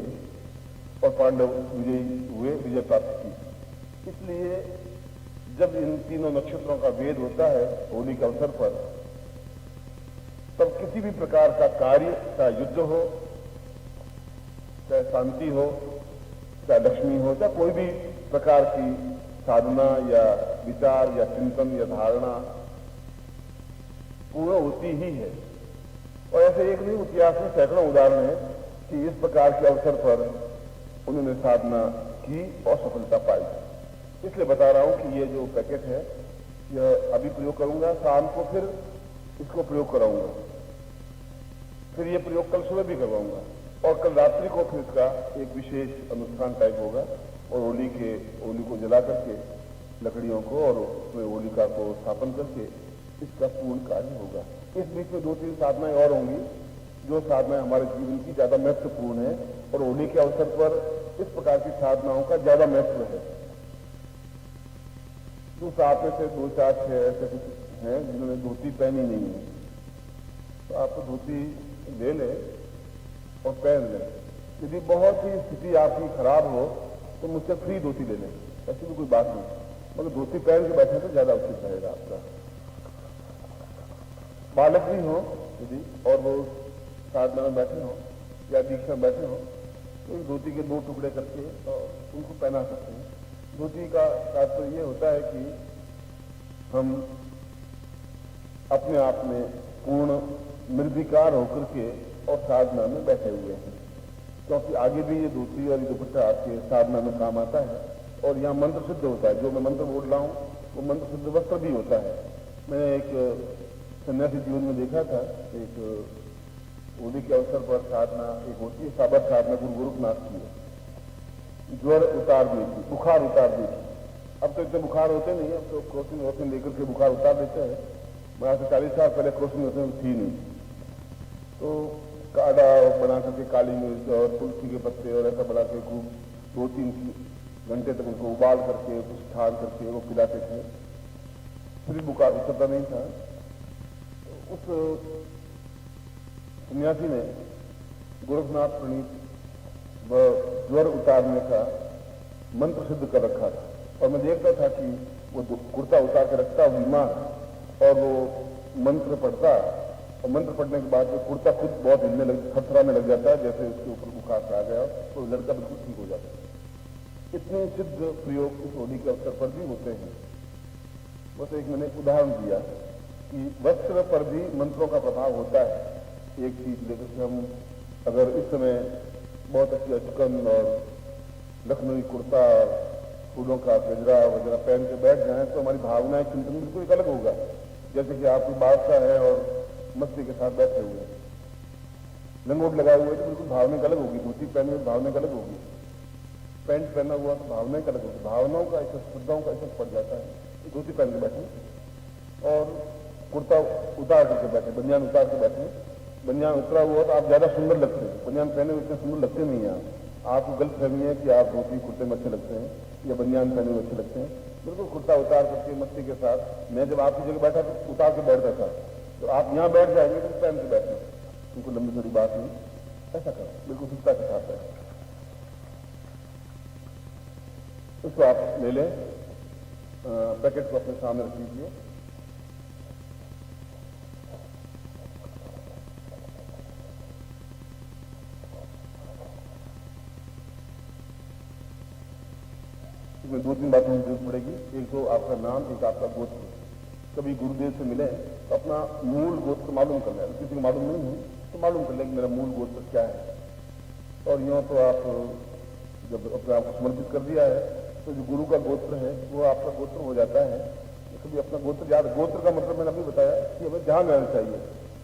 और पांडव विजयी हुए, विजय प्राप्त की। इसलिए जब इन तीनों नक्षत्रों का भेद होता है होली के अवसर पर, तब किसी भी प्रकार का कार्य, चाहे युद्ध हो, चाहे शांति हो, चाहे लक्ष्मी हो, चाहे कोई भी प्रकार की साधना या विचार या चिंतन या धारणा पूर्ण होती ही है। और ऐसे एक नहीं, इतिहास में सैकड़ों उदाहरण है कि इस प्रकार के अवसर पर उन्होंने साधना की और सफलता पाई। इसलिए बता रहा हूं कि ये जो पैकेट है यह अभी प्रयोग करूंगा, शाम को फिर इसको प्रयोग कराऊंगा, फिर ये प्रयोग कल सुबह भी करवाऊंगा और कल रात्रि को फिर इसका एक विशेष अनुष्ठान टाइप होगा और होली को जला करके लकड़ियों को और उसमें होलिका को स्थापन करके इसका पूर्ण कार्य होगा। इस बीच में 2-3 साधनाएं और होंगी जो साधनाएं हमारे जीवन की ज्यादा महत्वपूर्ण है और होली के अवसर पर इस प्रकार की साधनाओं का ज्यादा महत्व है। तो आप में से 2-4-6 ऐसे कुछ हैं जिन्होंने धोती पहनी नहीं है, तो आप धोती ले लें और पहन लें। यदि बहुत ही स्थिति आपकी खराब हो तो मुझसे फ्री धोती ले लें, ऐसी भी कोई बात नहीं, मगर धोती पहन के बैठे तो ज्यादा उचित रहेगा आपका। बालक भी हो यदि और वो साधना में बैठे हो या दीक्षा में बैठे हो तो इस धोती के 2 टुकड़े करके उनको पहना सकते हैं। धोती का तात्पर्य ये होता है कि हम अपने आप में पूर्ण निर्विकार होकर के और साधना में बैठे हुए हैं, क्योंकि आगे भी ये धोती और ये दुपट्टा आपके साधना में काम आता है और यहाँ मंत्र सिद्ध होता है। जो मैं मंत्र बोल रहा हूँ वो मंत्र सिद्ध वस्त्र भी होता है। मैंने एक सन्यासी जीवन में देखा था, एक होली के अवसर पर साधना एक होती है, साबर साधना गुरु गोरखनाथ की है। ज्वर उतार दी थी, बुखार उतार दी थी। अब तो इतने बुखार होते नहीं, अब तो क्रोसिन वोसिन लेकर के बुखार उतार देते हैं। मैं आज से 40 साल पहले क्रोसिन वोसिन थी नहीं, तो काढ़ा बना करके काली मिर्च और तुलसी के पत्ते और ऐसा बना के खूब 2-3 घंटे तक उनको उबाल करके कुछ छान करके वो पिलाते थे, फिर बुखार उतरता नहीं था। उस सन्यासी ने गोरखनाथ प्रणीत व ज्वर उतारने का मंत्र सिद्ध कर रखा था और मैं देखता था कि वो कुर्ता उतार के रखता बीमार और वो मंत्र पढ़ता और मंत्र पढ़ने के बाद वो कुर्ता खुद बहुत हिलने थरथराने लग जाता है, जैसे उसके ऊपर बुखार आ गया तो लड़का बिल्कुल ठीक हो जाता है। इतने सिद्ध प्रयोग इस होली के अवसर पर भी होते हैं। बस एक मैंने उदाहरण दिया कि वस्त्र पर भी मंत्रों का प्रभाव होता है। एक चीज लेकर के हम अगर इस समय बहुत अच्छी अचकन और लखनवी कुर्ता फूलों का गजरा वगैरह पहन के बैठ जाए तो हमारी भावनाएं चिंतन बिल्कुल एक अलग होगा। जैसे कि आपकी बादशाह है और मस्ती के साथ बैठे हुए हैं, लंगोट लगाए हुए तो बिल्कुल भावना अलग होगी, धोती पहने हुए भावना अलग होगी, पैंट पहना हुआ तो भावना अलग होगी। भावनाओं का ऐसा श्रद्धाओं का ऐसा पड़ जाता है। धोती पहन के बैठे और कुर्ता उतार करके बैठे, बनियान उतार के बैठे, बनियान उतरा हुआ तो आप ज्यादा सुंदर लगते हैं। बनियान पहने हुए इतने सुंदर लगते नहीं हैं। आपको गलत फहमी है कि आप धोती कुर्ते में अच्छे लगते हैं या बनियान पहने हुए अच्छे लगते हैं। बिल्कुल कुर्ता उतार करके मस्ती के साथ मैं जब आपकी जगह बैठा तो उतार के बैठता था, तो आप यहाँ बैठ जाएंगे तो पहन के बैठना, उनको लंबी थोड़ी बात नहीं, ऐसा करो बिल्कुल सुस्ता के साथ है। उसको आप ले लें, पैकेट को अपने सामने रख लीजिए। इसमें 2-3 बातों की जरूरत पड़ेगी। एक तो आपका नाम, एक आपका गोत्र। कभी गुरुदेव से मिले तो अपना मूल गोत्र मालूम कर लें। किसी को मालूम नहीं है तो मालूम कर लें कि मेरा मूल गोत्र क्या है। और यूँ तो आप जब अपने आप को समर्पित कर दिया है तो जो गुरु का गोत्र है वो आपका गोत्र हो जाता है। कभी अपना गोत्र याद, गोत्र का मतलब मैंने अभी बताया कि हमें ध्यान रहना चाहिए।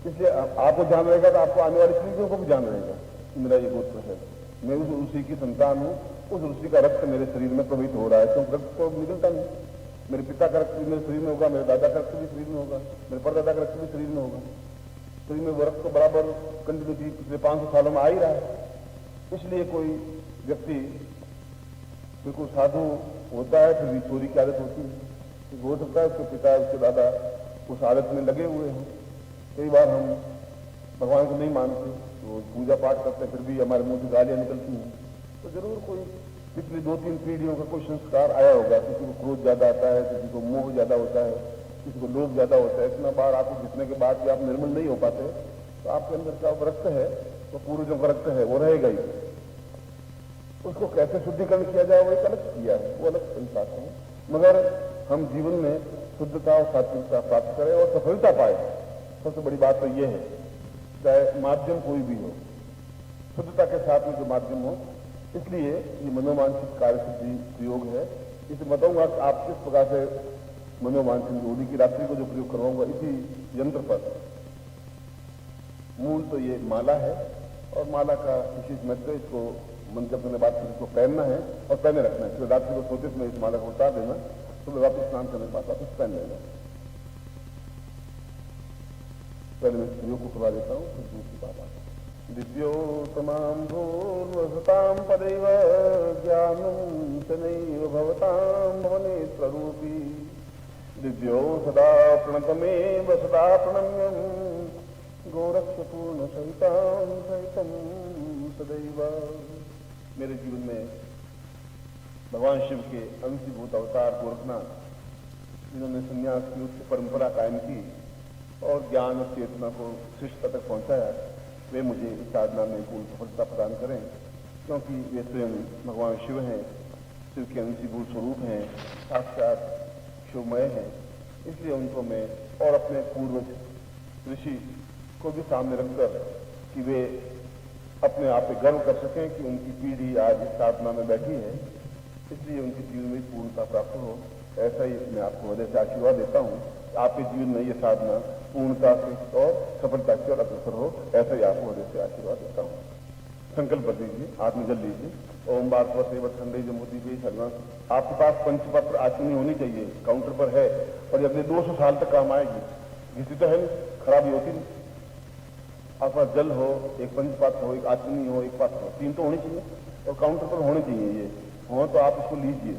इसलिए आपको ध्यान रहेगा तो आपको आने वाली पीढ़ियों को भी ध्यान रहेगा कि मेरा ये गोत्र है, मैं उस ऋषि की संतान हूँ, उस ऋषि का रक्त मेरे शरीर में प्रवहित हो रहा है। क्योंकि रक्त तो निकलता नहीं, मेरे पिता का रक्त भी मेरे शरीर में होगा, मेरे दादा का रक्त भी शरीर में होगा, मेरे परदादा का रक्त भी शरीर में होगा। शरीर में वो रक्त तो बराबर कंटिन्यूटी पिछले 500 सालों में आ ही रहा है। इसलिए कोई व्यक्ति बिल्कुल साधु होता है फिर भी चोरी की आदत होती है, तो हो सकता है उसके पिता उसके दादा उस आदत में लगे हुए हैं। कई बार हम भगवान को नहीं मानते, तो पूजा पाठ करते फिर भी हमारे मुंह से गालियां निकलती हैं। तो जरूर कोई पिछली 2-3 पीढ़ियों का कोई संस्कार आया होगा। किसी को क्रोध ज्यादा आता है, किसी को मोह ज्यादा होता है, किसी को लोभ ज्यादा होता है। इतना बार आपको जितने के बाद भी आप निर्मल नहीं हो पाते तो आपके अंदर का रक्त है तो पूर्वजों का रक्त है वो रहेगा ही। उसको कैसे शुद्धिकरण किया जाए वो एक अलग किया है, वो अलग बात है। मगर हम जीवन में शुद्धता और सात्विकता प्राप्त करें और सफलता पाए, सबसे बड़ी बात तो ये है। चाहे माध्यम कोई भी हो, शुद्धता के साथ में जो माध्यम हो। इसलिए ये मनोवांछित कार्य सिद्धि प्रयोग है। इसे बताऊंगा कि आप किस प्रकार से मनोवांछित होली की रात्रि को जो प्रयोग करवाऊंगा इसी यंत्र पर। मूल तो ये माला है और माला का विशेष महत्व, इसको मन जब मैंने बात करी, इसको पहनना है और पहने रखना है। फिर रात्रि को सोते समय इस माला को उतार देना, सुबह वापस स्नान करने के बाद वापस पहन लेना। पहले मैं स्त्रियों को खुला देता हूँ, फिर दूसरी बात आती है। दिव्योत्तमां भूर्वसतां पदैव ज्ञानं च नैव भवतां भवनेत्ररूपी दिव्यो सदा प्रणतमेव सदा प्रणम्यं गोरक्षपूर्णसहितां सहितं सदैव। मेरे जीवन में भगवान शिव के अंशीभूत अवतार गोरखनाथ, जिन्होंने संन्यास की उच्च परंपरा कायम की और ज्ञान और चेतना को शिष्टता तक पहुंचाया, वे मुझे इस साधना में पूर्ण सफलता प्रदान करें, क्योंकि वे स्वयं भगवान शिव हैं, शिव के अंशीभूत स्वरूप हैं, साक्षात शिवमय हैं। इसलिए उनको मैं और अपने पूर्वज ऋषि को भी सामने रखकर कि वे अपने आप पे गर्व कर सकें कि उनकी पीढ़ी आज इस साधना में बैठी है, इसलिए उनके जीवन में पूर्णता प्राप्त हो। ऐसा ही मैं आपको हृदय से आशीर्वाद देता हूँ। आपके जीवन में ये साधना पूर्णता से और सफलता की ओर अग्रसर हो, ऐसा ही आपको हृदय से आशीर्वाद देता हूँ। संकल्प कर लीजिए, हाथ में जल लीजिए। ओम बार ठंडे जमुदी के शर्मा। आपके पास पंचपत्र आचनी होनी चाहिए, काउंटर पर है, और ये अगले 200 साल तक काम आएगी। घिसी तो है नहीं, खराबी होती नहीं। आपके पास जल हो, एक पंचपात्र हो, एक आचनी हो, एक पात्र हो, 3 तो होनी चाहिए और काउंटर पर होने चाहिए। ये हो तो आप इसको लीजिए,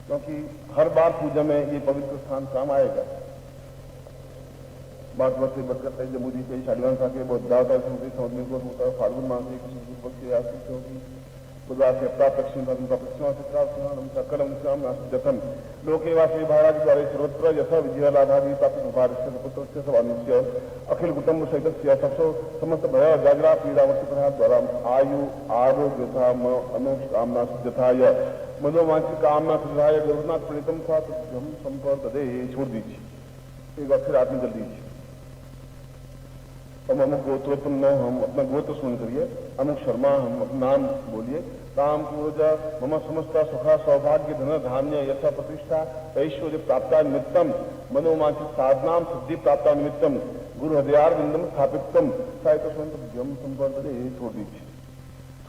क्योंकि हर बार पूजा में ये पवित्र स्थान काम आएगा। बात वर्ष से बरकत जमुदी के शालिवान साके बहुत ज्यादा समझने को होता है। फाल्गुन मास में किसी होगी बुधवार से प्राप्त दक्षिण पश्चिमा से प्राप्त सकलम श्याम नाशम लोके वासी भाड़ा के द्वारा सर्वत्र यथा विजय लाभादी प्राप्त भारत पुत्र से सवानुष्य अखिल कुटुंब सहित सबसो समस्त भय जागरा पीड़ावर्ती प्रहार द्वारा आयु आरोग्य यथा अनुकामना सिद्धाय मनोवांछित कामना सिद्धाय गुरुनाथ प्रणीतम था हम संपर्क दे छोड़ दीजिए। एक बार फिर आदमी जल दीजिए। हम अमुक गोत्रोत्पन्न, हम अपना गोत्र सुन करिए। अमुक शर्मा, हम अपना नाम बोलिए। राम पूजा मम समस्त सुखा सौभाग्य धन धान्य यथा प्रतिष्ठा ऐश्वर्य प्राप्ता निमित्तम मनोवांछित साधनाम सिद्धि प्राप्ता निमित्तम गुरु हृदयार बिंदम स्थापितम साहित्य संपर्क छोड़ दीजिए।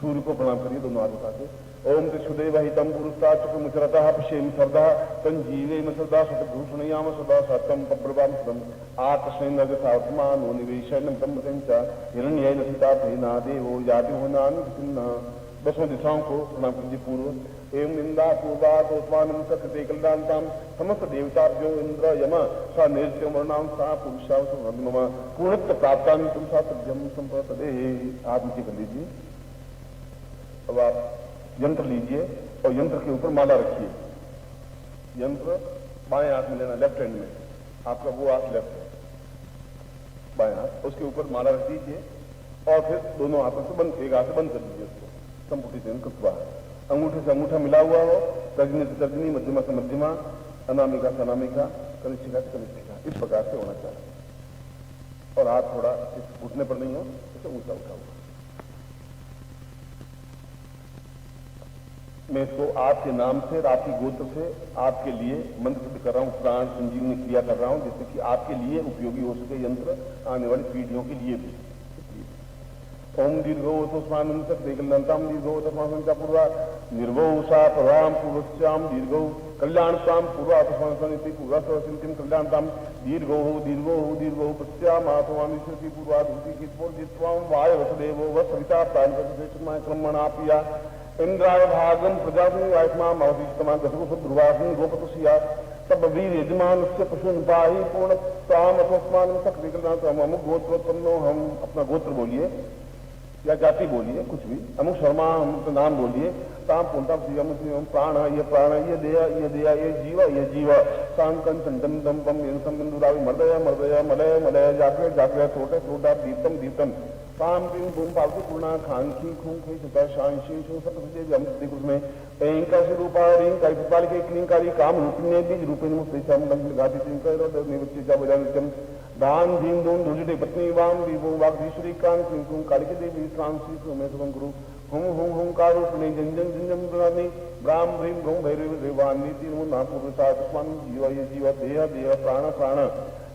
सूर्य को प्रणाम करिए दोनों हाथ उठा के। ओम त्रिशुदेव हितम पुरुषा चुकमुचरता पिशेम श्रद्धा संजीवेम सदा सतभूषणयाम सदा सत्यम पब्रवाम सदम आकर्षण निवेशन हिरण्यन सीता देवो याति होनान दसों दिशाओं को प्रणाम कीजिए पूर्व। एवं निंदा पूर्वात्मान सकृते कल्याणताम समस्त देवताभ्यो इंद्र यम सा नृत्य वर्णाम सा पुरुषा पूर्णत्व प्राप्ता तुम सा सभ्यम संपर्क आप नीचे कर लीजिए। अब आप यंत्र लीजिए और यंत्र के ऊपर माला रखिए। यंत्र बाएं हाथ में लेना, लेफ्ट हैंड में, आपका वो हाथ लेफ्ट है, बाएं हाथ, उसके ऊपर माला रख दीजिए और फिर दोनों हाथों से बंद, एक हाथ से बंद कर दीजिए उसको। संपुटी से अंगूठे से अंगूठा मिला हुआ हो, तर्जनी से तर्जनी, मध्यमा से मध्यमा, अनामिका से अनामिका, कनिष्ठिका से कनिष्ठिका, इस प्रकार से होना चाहिए। और हाथ थोड़ा इस घुटने पर नहीं हो, इसे ऊंचा उठा हुआ। मैं इसको आपके नाम से, आपकी गोत्र से आपके लिए मंत्र सिद्ध कर रहा हूँ, प्राण संजीवनी क्रिया कर रहा हूँ, जिससे कि आपके लिए उपयोगी हो सके यंत्र आने वाली पीढ़ियों के लिए भी। ओम दीर्घो तस्मान दीर्घोताम पूर्वा निर्भो सा प्रभाम पूर्वश्याम दीर्घो कल्याणताम पूर्वा तस्मान पूर्वा सरसिंतिम कल्याणताम दीर्घो दीर्घो दीर्घो पश्याम आत्मानी पूर्वा धूति वाय वसुदेवो वसविता प्राण क्रमणापिया इंद्राय भागम प्रजापति आत्मा मवधिष्ठमा ध्रुवाग्नि गोपतुषिया तब वीर यजमान से पशुन पाही पूर्ण ताम अपमान सक्रिय करना। अमुक गोत्रोत्पन्नो, हम अपना गोत्र बोलिए या जाति बोलिए, कुछ भी। अमुक शर्मा, हम अपना नाम बोलिए। ताम पूर्णता प्राण, ये प्राण, ये देया, ये जीव सांकन चंदन दम्पम बिंदुरावि मर्दय मर्दय मलय मलय जागृत जागृत छोटे छोटा दीप्तम दीप्तम ताम तीन पूर्ण पालतू पूर्णा खांखी खूंखी सता शांशी सत्य कृष्ण में ऐंका से रूपा रींकारी पिपालिके क्लींकारी काम रूपिण्य बीज रूपिण मुस्ते घाटी सिंह बजानित्यम दान धीम दोन धुजटे पत्नी वाम दीपो वागधीश्वरी कान कुंकुम कालिके देवी श्रांसी सुमे शुभम गुरु हुम हुम हुंकारूपिणी जंजन जंजम दुरानी ब्राह्म भ्रीम गौ भैरव देवान्नी तीन महापुरुषा तस्मान जीव ये जीव देह देह प्राण प्राण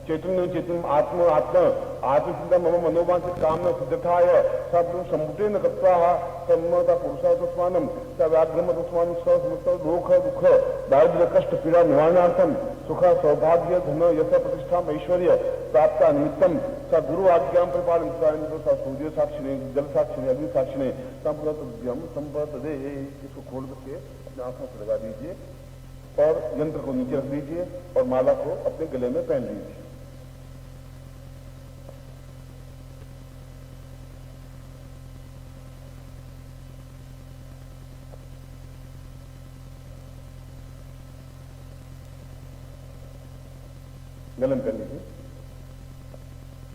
चैतन्य चैतन्य आत्म आत्म आत्मचिंता मम मनोवांचित कामना सिद्धताय सब संपुटेन कृत्वा सम्मता पुरुषार्थस्मानं व्याघ्रमतस्मानं समस्त लोक दुख दारिद्र्य कष्ट पीड़ा निवारणार्थम सुख सौभाग्य धन यश प्रतिष्ठा ऐश्वर्य प्राप्त निमित्तम स गुरु आज्ञा परिपालन स सूर्य साक्षिणे जल साक्षिणे अग्नि साक्षिणे संप्रतम संप्रतदे। इसको खोल करके आंखों से लगा दीजिए और यंत्र को नीचे रख दीजिए और माला को अपने गले में पहन लीजिए। गले में पहन लीजिए।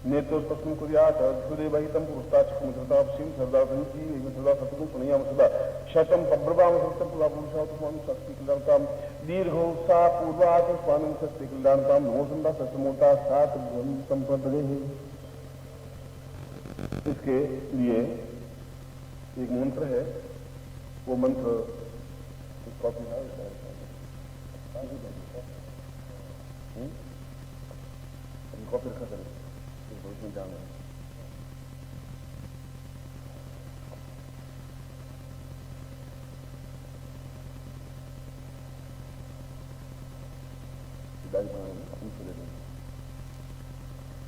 नेत्रोस्पष्टम कुर्यात् सुदेवहितम पुरुषताक्षकुमृतापसीम सरदारंची सरदा सतगुण पुनयाम सदा शतम पब्रवाम सत्यम पुलापुरुषात्मान शक्ति कल्याणताम दीर्घो सा पूर्वात स्वानम शक्ति कल्याणताम नमोसंदा सत्यमोता सात ब्रह्म संपदे। इसके लिए एक मंत्र है, वो मंत्र कॉपी कॉपी रखा करें उसमें जाना है।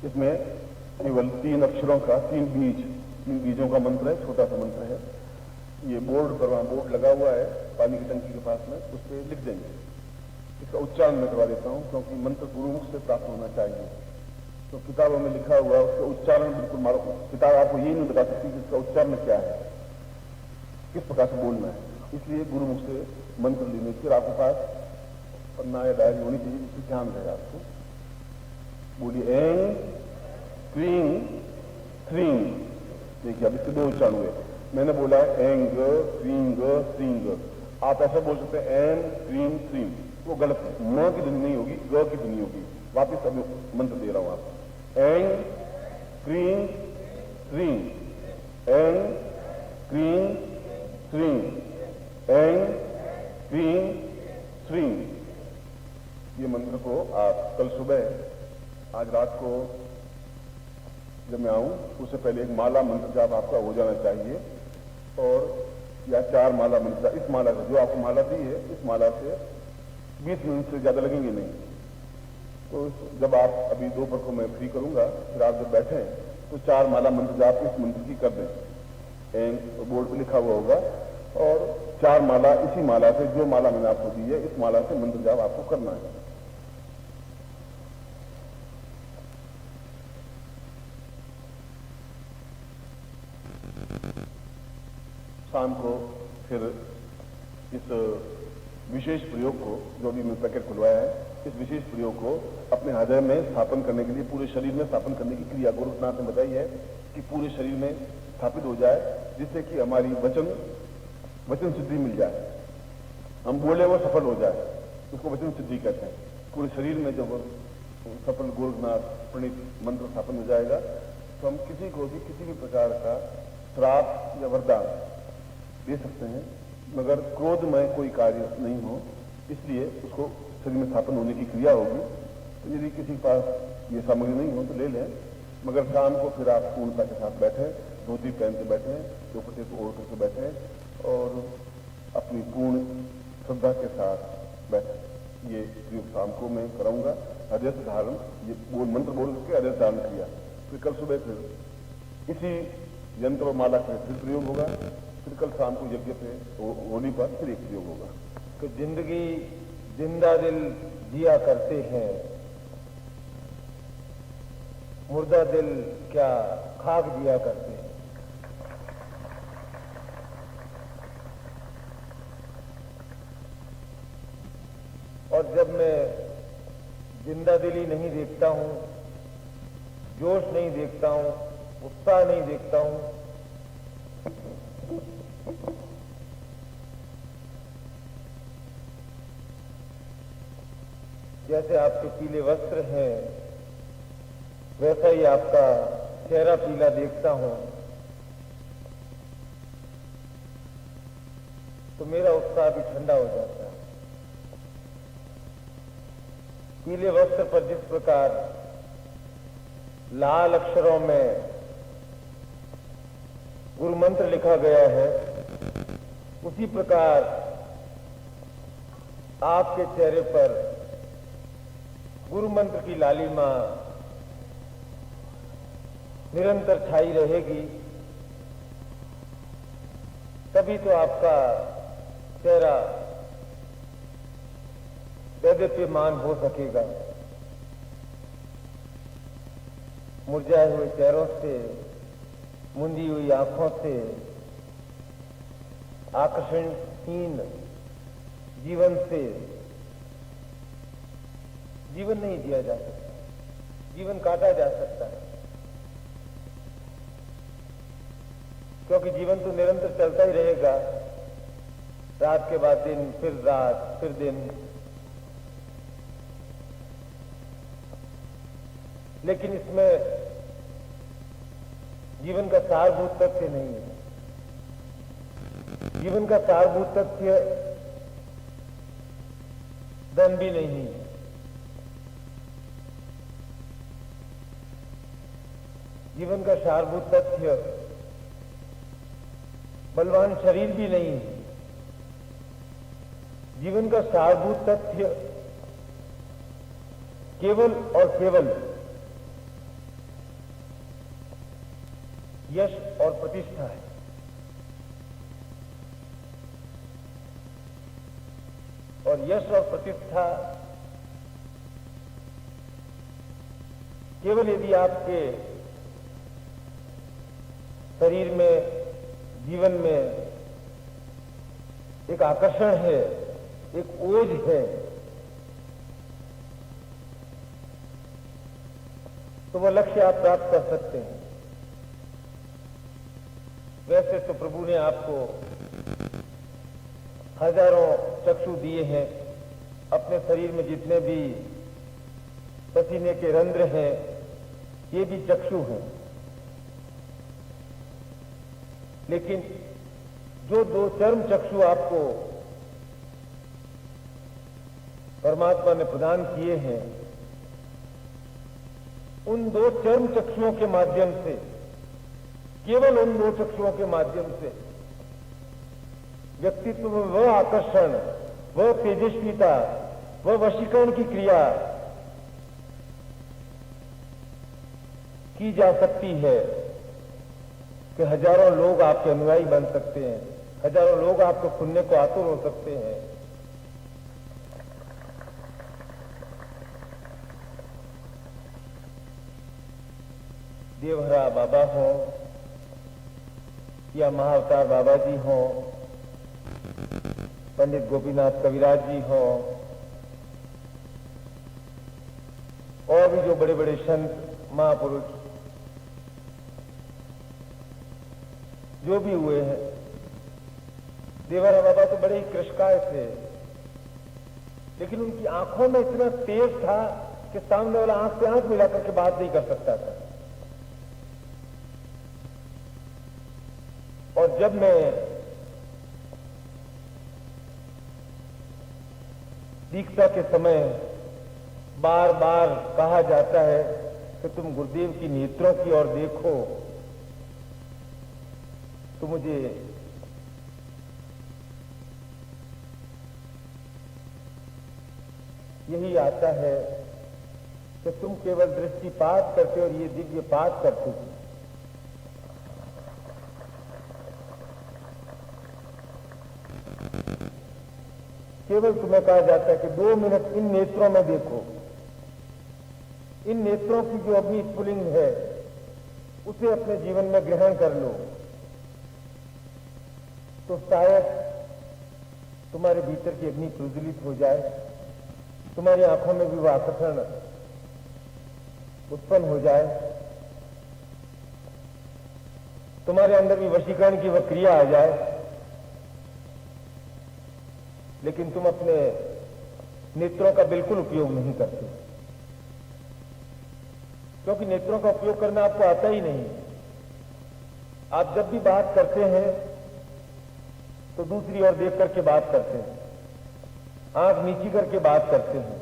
इसमें केवल 3 अक्षरों का 3 बीजों का मंत्र है, छोटा सा मंत्र है। ये बोर्ड पर वहां बोर्ड लगा हुआ है पानी की टंकी के पास में, उस पर लिख देंगे। इसका उच्चारण मैं करवा देता हूं क्योंकि मंत्र गुरुमुख से प्राप्त होना चाहिए। तो किताबों में लिखा हुआ उसका उच्चारण बिल्कुल मारो। किताब आपको ये नहीं बता सकती कि इसका उच्चारण क्या है, किस प्रकार से बोलना है। इसलिए गुरुमुख से मंत्र लेने की आपके पास पन्ना या डायरी होनी चाहिए, जिससे ध्यान रहेगा आपको। बोलिए एंग क्रीं थ्रीं। देखिए अब इसके 2 उच्चारण हुए। मैंने बोला एंग क्रींग श्रींग, आप ऐसा बोल सकते हैं एम क्रीं थ्रीं, वो गलत है। म की ध्वनि नहीं होगी, ग की ध्वनि होगी। वापिस अभी मंत्र दे रहा हूं आपको। एंग क्रीं थ्रीं, एंग क्रीं थ्रीं, एंग क्रीं थ्रीं। ये मंत्र को आप कल सुबह, आज रात को जब मैं आऊं उससे पहले एक माला मंत्र जाप आपका हो जाना चाहिए, और या 4 माला मंत्र। इस माला से जो आपको माला दी है, इस माला से 20 मिनट से ज्यादा लगेंगे नहीं। तो जब आप अभी दोपहर को मैं फ्री करूंगा, फिर आप जब बैठे तो 4 माला मंत्र जाप इस मंत्र की कर दें। एंड बोर्ड पे लिखा हुआ होगा, और 4 माला इसी माला से, जो माला मैंने आपको दी है, इस माला से मंत्र जाप आपको करना है। शाम को फिर इस विशेष प्रयोग को, जो अभी मैं पैकेट खुलवाया है, इस विशेष प्रयोग को अपने हृदय में स्थापन करने के लिए, पूरे शरीर में स्थापन करने की क्रिया गोरखनाथ ने बताई है कि पूरे शरीर में स्थापित हो जाए, जिससे कि हमारी वचन सिद्धि मिल जाए। हम बोले वो सफल हो जाए, उसको वचन सिद्धि कहते हैं। पूरे शरीर में जब सफल गोरखनाथ प्रणीत मंत्र स्थापन हो जाएगा, तो हम किसी को भी किसी भी प्रकार का श्राप या वरदान दे सकते हैं, मगर क्रोधमय कोई कार्य नहीं हो। इसलिए उसको शरीर में स्थापन होने की क्रिया होगी। तो यदि किसी के पास ये सामग्री नहीं हो तो ले लें, मगर शाम को फिर आप पूर्णता के साथ बैठे, धोती पहन के बैठे, दुपट्टे को ओढ़ करके बैठे और अपनी पूर्ण श्रद्धा के साथ बैठे। ये प्रयोग शाम को मैं कराऊंगा। हृदय से धारण, ये मंत्र बोल के हृदय धारण किया, फिर कल सुबह फिर इसी यंत्र और माला का फिर प्रयोग होगा। फिर कल शाम को यज्ञ पे होली पर फिर एक प्रयोग होगा। तो जिंदगी जिंदा दिल जिया करते हैं, मुर्दा दिल क्या खाक जिया करते हैं। और जब मैं जिंदा दिली नहीं देखता हूं, जोश नहीं देखता हूं, उत्साह नहीं देखता हूं, जैसे आपके पीले वस्त्र हैं, वैसा ही आपका चेहरा पीला देखता हूं, तो मेरा उत्साह भी ठंडा हो जाता है। पीले वस्त्र पर जिस प्रकार लाल अक्षरों में गुरु मंत्र लिखा गया है, उसी प्रकार आपके चेहरे पर गुरु मंत्र की लालिमा निरंतर छाई रहेगी, तभी तो आपका चेहरा दैदीप्यमान हो सकेगा। मुरझाए हुए चेहरों से, मुंदी हुई आंखों से आकर्षणहीन जीवन से जीवन नहीं जिया जा सकता, जीवन काटा जा सकता है, क्योंकि जीवन तो निरंतर चलता ही रहेगा। रात के बाद दिन, फिर रात, फिर दिन। लेकिन इसमें जीवन का सारभूत तथ्य नहीं है। जीवन का सारभूत तथ्य धन भी नहीं है। जीवन का सारभूत तथ्य बलवान शरीर भी नहीं है। जीवन का सारभूत तथ्य केवल और केवल यश और प्रतिष्ठा है। और यश और प्रतिष्ठा केवल यदि आपके शरीर में, जीवन में एक आकर्षण है, एक ओज है, तो वह लक्ष्य आप प्राप्त कर सकते हैं। वैसे तो प्रभु ने आपको हजारों चक्षु दिए हैं। अपने शरीर में जितने भी पसीने के रंध्र हैं, ये भी चक्षु हैं। लेकिन जो दो चर्म चक्षु आपको परमात्मा ने प्रदान किए हैं, उन दो चर्म चक्षुओं के माध्यम से, केवल उन दो चक्षुओं के माध्यम से व्यक्तित्व में वह आकर्षण, वह तेजस्विता, वह वशीकरण की क्रिया की जा सकती है कि हजारों लोग आपके अनुयायी बन सकते हैं, हजारों लोग आपको सुनने को आतुर हो सकते हैं। देवहरा बाबा हो या महाअवतार बाबा जी हो, पंडित गोपीनाथ कविराज जी हो, और भी जो बड़े बड़े संत महापुरुष जो भी हुए हैं, देवहरा बाबा तो बड़े ही कृष्णकाय थे, लेकिन उनकी आंखों में इतना तेज था कि सामने वाला आंख से आंख मिलाकर के बात नहीं कर सकता था। और जब मैं दीक्षा के समय बार बार कहा जाता है कि तुम गुरुदेव की नेत्रों की ओर देखो, तो मुझे यही आता है कि तुम केवल दृष्टिपात करते और ये दिव्यपात करते हो। केवल तुम्हें कहा जाता है कि 2 मिनट इन नेत्रों में देखो। इन नेत्रों की जो अग्नि स्फुलिंग है, उसे अपने जीवन में ग्रहण कर लो, तो शायद तुम्हारे भीतर की अग्नि प्रज्वलित हो जाए, तुम्हारी आंखों में भी वह आकर्षण उत्पन्न हो जाए, तुम्हारे अंदर भी वशीकरण की वह क्रिया आ जाए। लेकिन तुम अपने नेत्रों का बिल्कुल उपयोग नहीं करते, क्योंकि नेत्रों का उपयोग करना आपको आता ही नहीं। आप जब भी बात करते हैं तो दूसरी ओर देख करके बात करते हैं, आंख नीची करके बात करते हैं,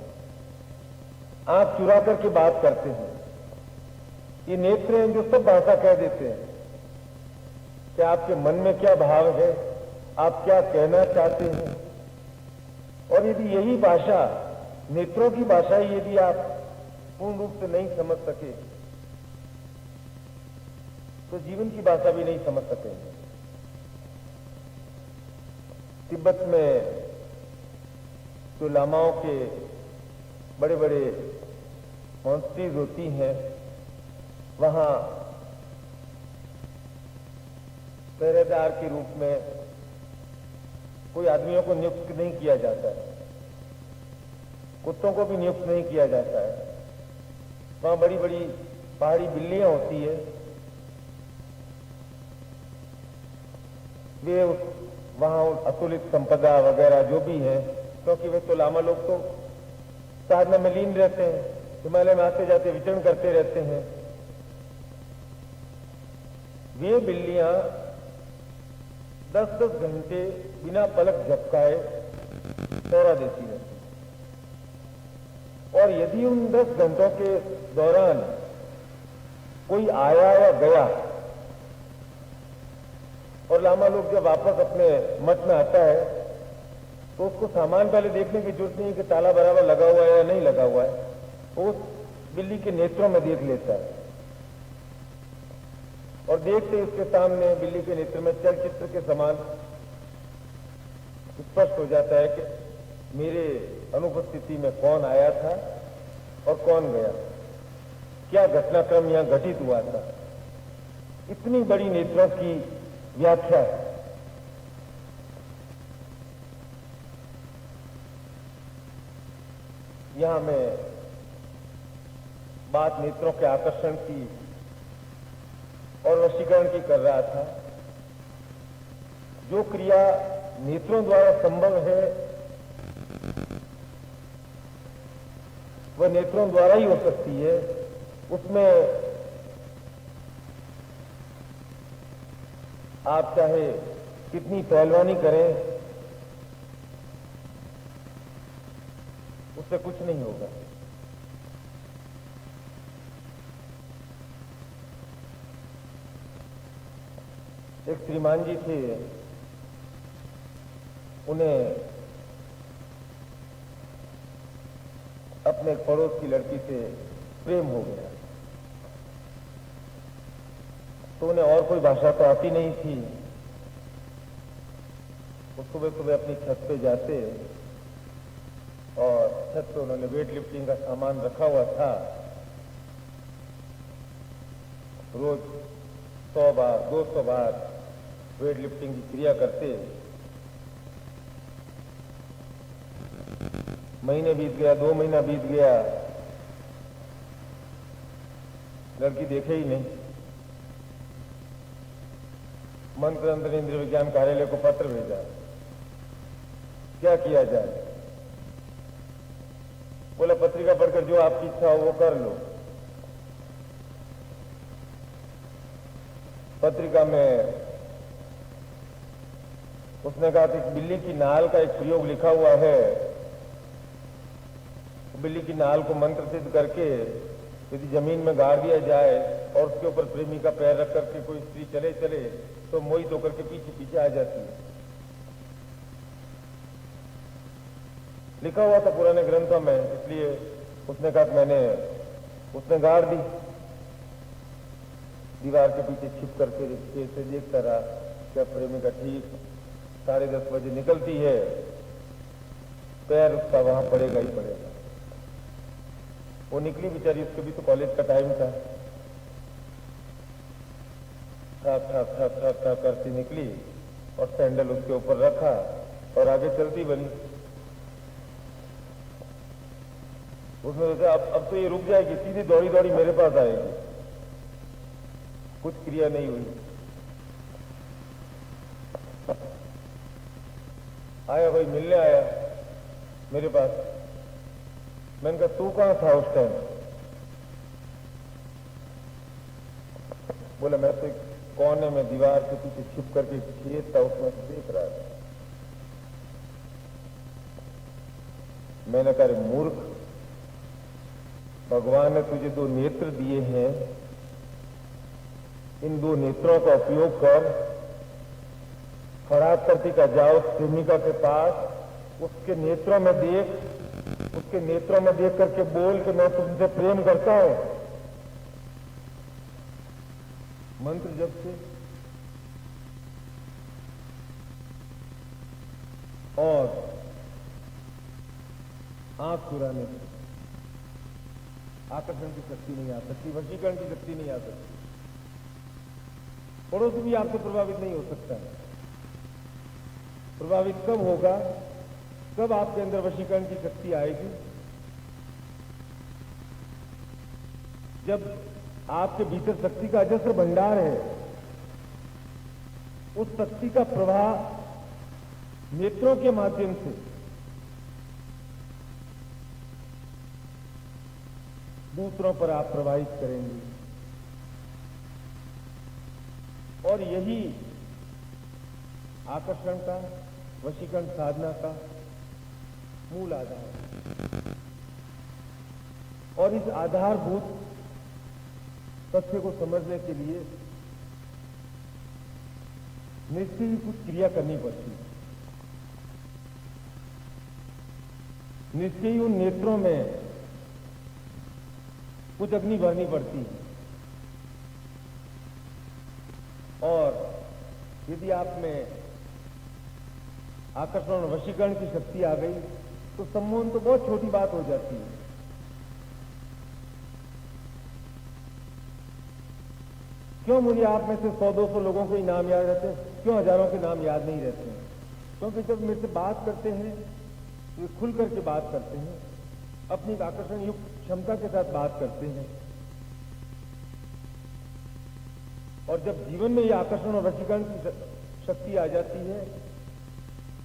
आंख चुरा करके बात करते हैं। ये नेत्र हैं जो सब भाषा कह देते हैं कि आपके मन में क्या भाव है, आप क्या कहना चाहते हैं। और यदि यही भाषा, नेत्रों की भाषा ही यदि आप पूर्ण रूप से नहीं समझ सके तो जीवन की भाषा भी नहीं समझ सकेंगे। तिब्बत में जो लामाओं के बड़े बड़े मॉन्स्ट्रीज होती हैं, वहां पहरेदार के रूप में कोई आदमियों को नियुक्त नहीं किया जाता है, कुत्तों को भी नियुक्त नहीं किया जाता है। वहां बड़ी बड़ी पहाड़ी बिल्लियां होती है, वे वहां अतुलित संपदा वगैरह जो भी है, क्योंकि वे तो लामा लोग तो साधना में लीन रहते हैं, हिमालय में आते जाते विचरण करते रहते हैं। वे बिल्लियां 10-10 घंटे बिना पलक झपकाए पहरा देती रहती। और यदि उन 10 घंटों के दौरान कोई आया या गया और लामा लोग जब वापस अपने मठ में आता है तो उसको सामान पहले देखने की जरूरत नहीं है कि ताला बराबर लगा हुआ है या नहीं लगा हुआ है, वो बिल्ली के नेत्रों में देख लेता है। और देखते उसके सामने बिल्ली के नेत्र में चलचित्र के समान स्पष्ट हो जाता है कि मेरे अनुपस्थिति में कौन आया था और कौन गया, क्या घटनाक्रम यहां घटित हुआ था। इतनी बड़ी नेत्रों की व्याख्या है। यहां मैं बात नेत्रों के आकर्षण की और वशीकरण की कर रहा था। जो क्रिया नेत्रों द्वारा संभव है वह नेत्रों द्वारा ही हो सकती है। उसमें आप चाहे कितनी पहलवानी करें, उससे कुछ नहीं होगा। एक श्रीमान जी थे, उन्हें अपने पड़ोस की लड़की से प्रेम हो गया, तो उन्हें और कोई भाषा तो आती नहीं थी। वो सुबह सुबह अपनी छत पे जाते और छत पे उन्होंने वेट लिफ्टिंग का सामान रखा हुआ था। रोज 100 बार 200 बार वेट लिफ्टिंग की क्रिया करते। महीने बीत गया, 2 महीना बीत गया, लड़की देखे ही नहीं। मंत्र अंतर इंद्रिय विज्ञान कार्यालय को पत्र भेजा, क्या किया जाए। बोला पत्रिका पढ़कर जो आपकी इच्छा हो वो कर लो। पत्रिका में उसने कहा कि बिल्ली की नाल का एक प्रयोग लिखा हुआ है, बिल्ली की नाल को मंत्र सिद्ध करके यदि जमीन में गाड़ दिया जाए और उसके ऊपर प्रेमी का पैर रख करके कोई स्त्री चले चले तो मोहित होकर के पीछे पीछे आ जाती है। लिखा हुआ था पुराने ग्रंथों में, इसलिए उसने कहा उसने गाड़ दी। दीवार के पीछे छिप करके से देखता रहा, क्या प्रेमिका ठीक 10:30 बजे निकलती है, पैर उसका वहां पड़ेगा ही पड़ेगा। वो निकली बेचारी, उसके भी तो कॉलेज का टाइम था। था करती निकली और सैंडल उसके ऊपर रखा और आगे चलती बनी। उसने सोचा अब तो ये रुक जाएगी, सीधी दौड़ी दौड़ी मेरे पास आएगी। कुछ क्रिया नहीं हुई। आया भाई, मिलने आया मेरे पास। मैंने कहा तू कहां था उस टाइम? बोला मैं तो कोने में दीवार के पीछे छिप करके खेत था, उसमें से देख रहा था। मैंने कहा मूर्ख, भगवान ने तुझे 2 नेत्र दिए हैं, इन दो नेत्रों का उपयोग कर फरात करती का जाओ प्रेमिका के पास, उसके नेत्रों में देख, उसके नेत्रों में देख करके बोल कि मैं तुमसे प्रेम करता हूं। मंत्र जब से और आंख चुराने से आकर्षण की शक्ति नहीं आ सकती, वशीकरण की शक्ति नहीं आ सकती। पड़ोसी भी आपसे प्रभावित नहीं हो सकता है। प्रभावित कब होगा, कब आपके अंदर वशीकरण की शक्ति आएगी, जब आपके भीतर शक्ति का अजस्र भंडार है, उस शक्ति का प्रवाह नेत्रों के माध्यम से दूसरों पर आप प्रवाहित करेंगे। और यही आकर्षण का, वशीकरण साधना का मूल आधार है। और इस आधारभूत तथ्य को समझने के लिए निश्चय ही कुछ क्रिया करनी पड़ती है। निश्चय ही उन नेत्रों में कुछ अग्नि भरनी पड़ती है। और यदि आप में आकर्षण और वशीकरण की शक्ति आ गई तो सम्मोहन तो बहुत छोटी बात हो जाती है। क्यों मुझे आप में से 100-200 लोगों के नाम याद रहते हैं, क्यों हजारों के नाम याद नहीं रहते हैं? क्योंकि जब मेरे से बात करते हैं तो वे खुल करके बात करते हैं, अपनी आकर्षण युक्त क्षमता के साथ बात करते हैं। और जब जीवन में ये आकर्षण और वशीकरण की शक्ति आ जाती है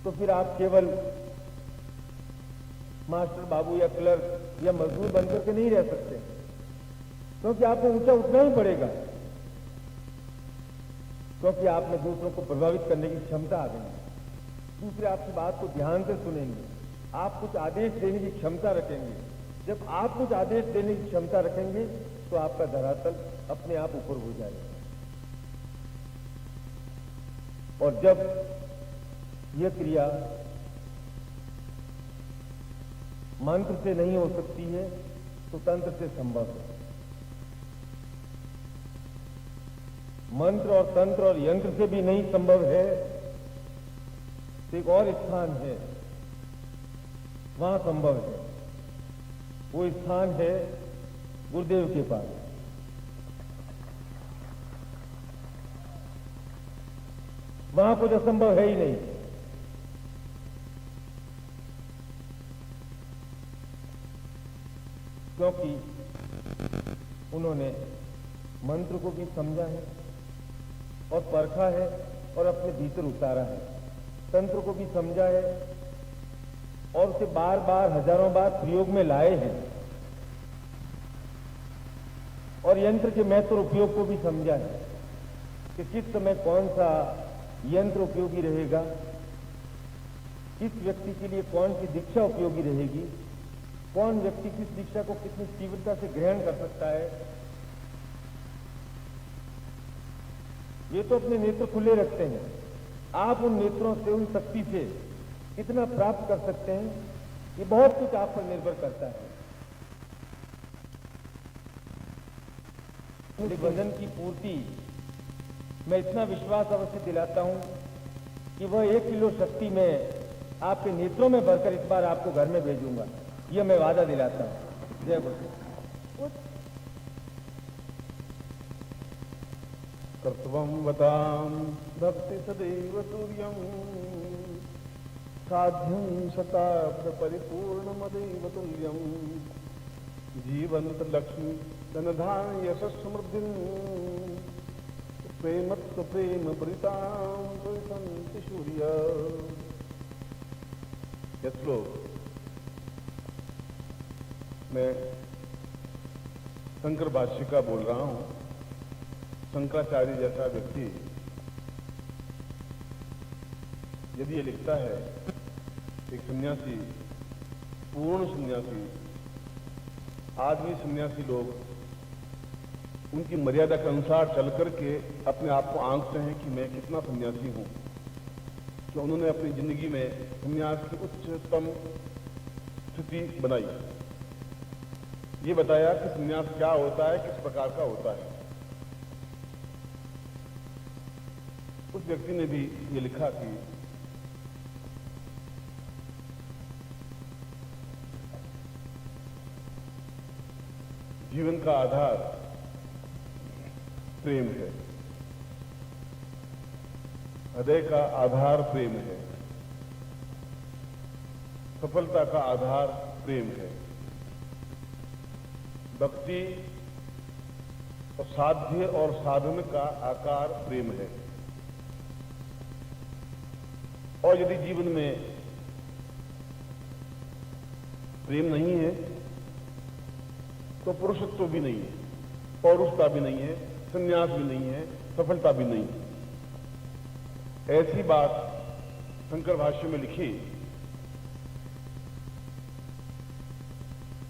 तो फिर आप केवल मास्टर बाबू या क्लर्क या मजदूर बनकर के नहीं रह सकते, क्योंकि आपको ऊंचा उठना ही पड़ेगा, क्योंकि आप में दूसरों को प्रभावित करने की क्षमता आ गई है। दूसरे आपकी बात को ध्यान से सुनेंगे, आप कुछ आदेश देने की क्षमता रखेंगे। जब आप कुछ आदेश देने की क्षमता रखेंगे तो आपका धरातल अपने आप ऊपर हो जाएगा। और जब यह क्रिया मंत्र से नहीं हो सकती है तो तंत्र से संभव है। मंत्र और तंत्र और यंत्र से भी नहीं संभव है तो एक और स्थान है, वहां संभव है। वो स्थान है गुरुदेव के पास। वहां कुछ असंभव है ही नहीं। क्योंकि उन्होंने मंत्र को भी समझा है और परखा है और अपने भीतर उतारा है। तंत्र को भी समझा है और उसे बार बार हजारों बार प्रयोग में लाए हैं। और यंत्र के महत्व और उपयोग को भी समझा है कि किस समय कौन सा यंत्र उपयोगी रहेगा, किस व्यक्ति के लिए कौन सी दीक्षा उपयोगी रहेगी, कौन व्यक्ति किस दीक्षा को कितनी तीव्रता से ग्रहण कर सकता है। ये तो अपने नेत्र खुले रखते हैं। आप उन नेत्रों से, उन शक्ति से कितना प्राप्त कर सकते हैं, ये बहुत कुछ आप पर निर्भर करता है। निबंधन की पूर्ति मैं इतना विश्वास अवश्य दिलाता हूं कि वह 1 किलो शक्ति में आपके नेत्रों में भरकर इस बार आपको घर में भेजूंगा, यह मैं वादा दिलाता हूं। जय गुरु। कर्तव्यं वतां भक्ति सदैव सूर्यं साध्यं शताब्द परिपूर्णमदेव तुल्यं जीवन्त लक्ष्मी धनधान्य यशः समृद्धिं प्रेमत्व प्रेम परितां परिसन्ति सूर्य। यह श्लोक मैं शंकर भाष्य का बोल रहा हूं। शंकराचार्य जैसा व्यक्ति यदि ये लिखता है, एक सन्यासी, पूर्ण सन्यासी, आदमी सन्यासी लोग उनकी मर्यादा के अनुसार चल करके अपने आप को आंकते हैं कि मैं कितना सन्यासी हूं, कि उन्होंने अपनी जिंदगी में सन्यास की उच्चतम स्थिति बनाई। ये बताया कि सन्यास क्या होता है, किस प्रकार का होता है। उस व्यक्ति ने भी ये लिखा कि जीवन का आधार प्रेम है, हृदय का आधार प्रेम है, सफलता का आधार प्रेम है, भक्ति और साध्य और साधन का आकार प्रेम है। और यदि जीवन में प्रेम नहीं है तो पुरुषत्व भी नहीं है, पौरुषता भी नहीं है, संन्यास भी नहीं है, सफलता भी नहीं है। ऐसी बात शंकर भाष्य में लिखी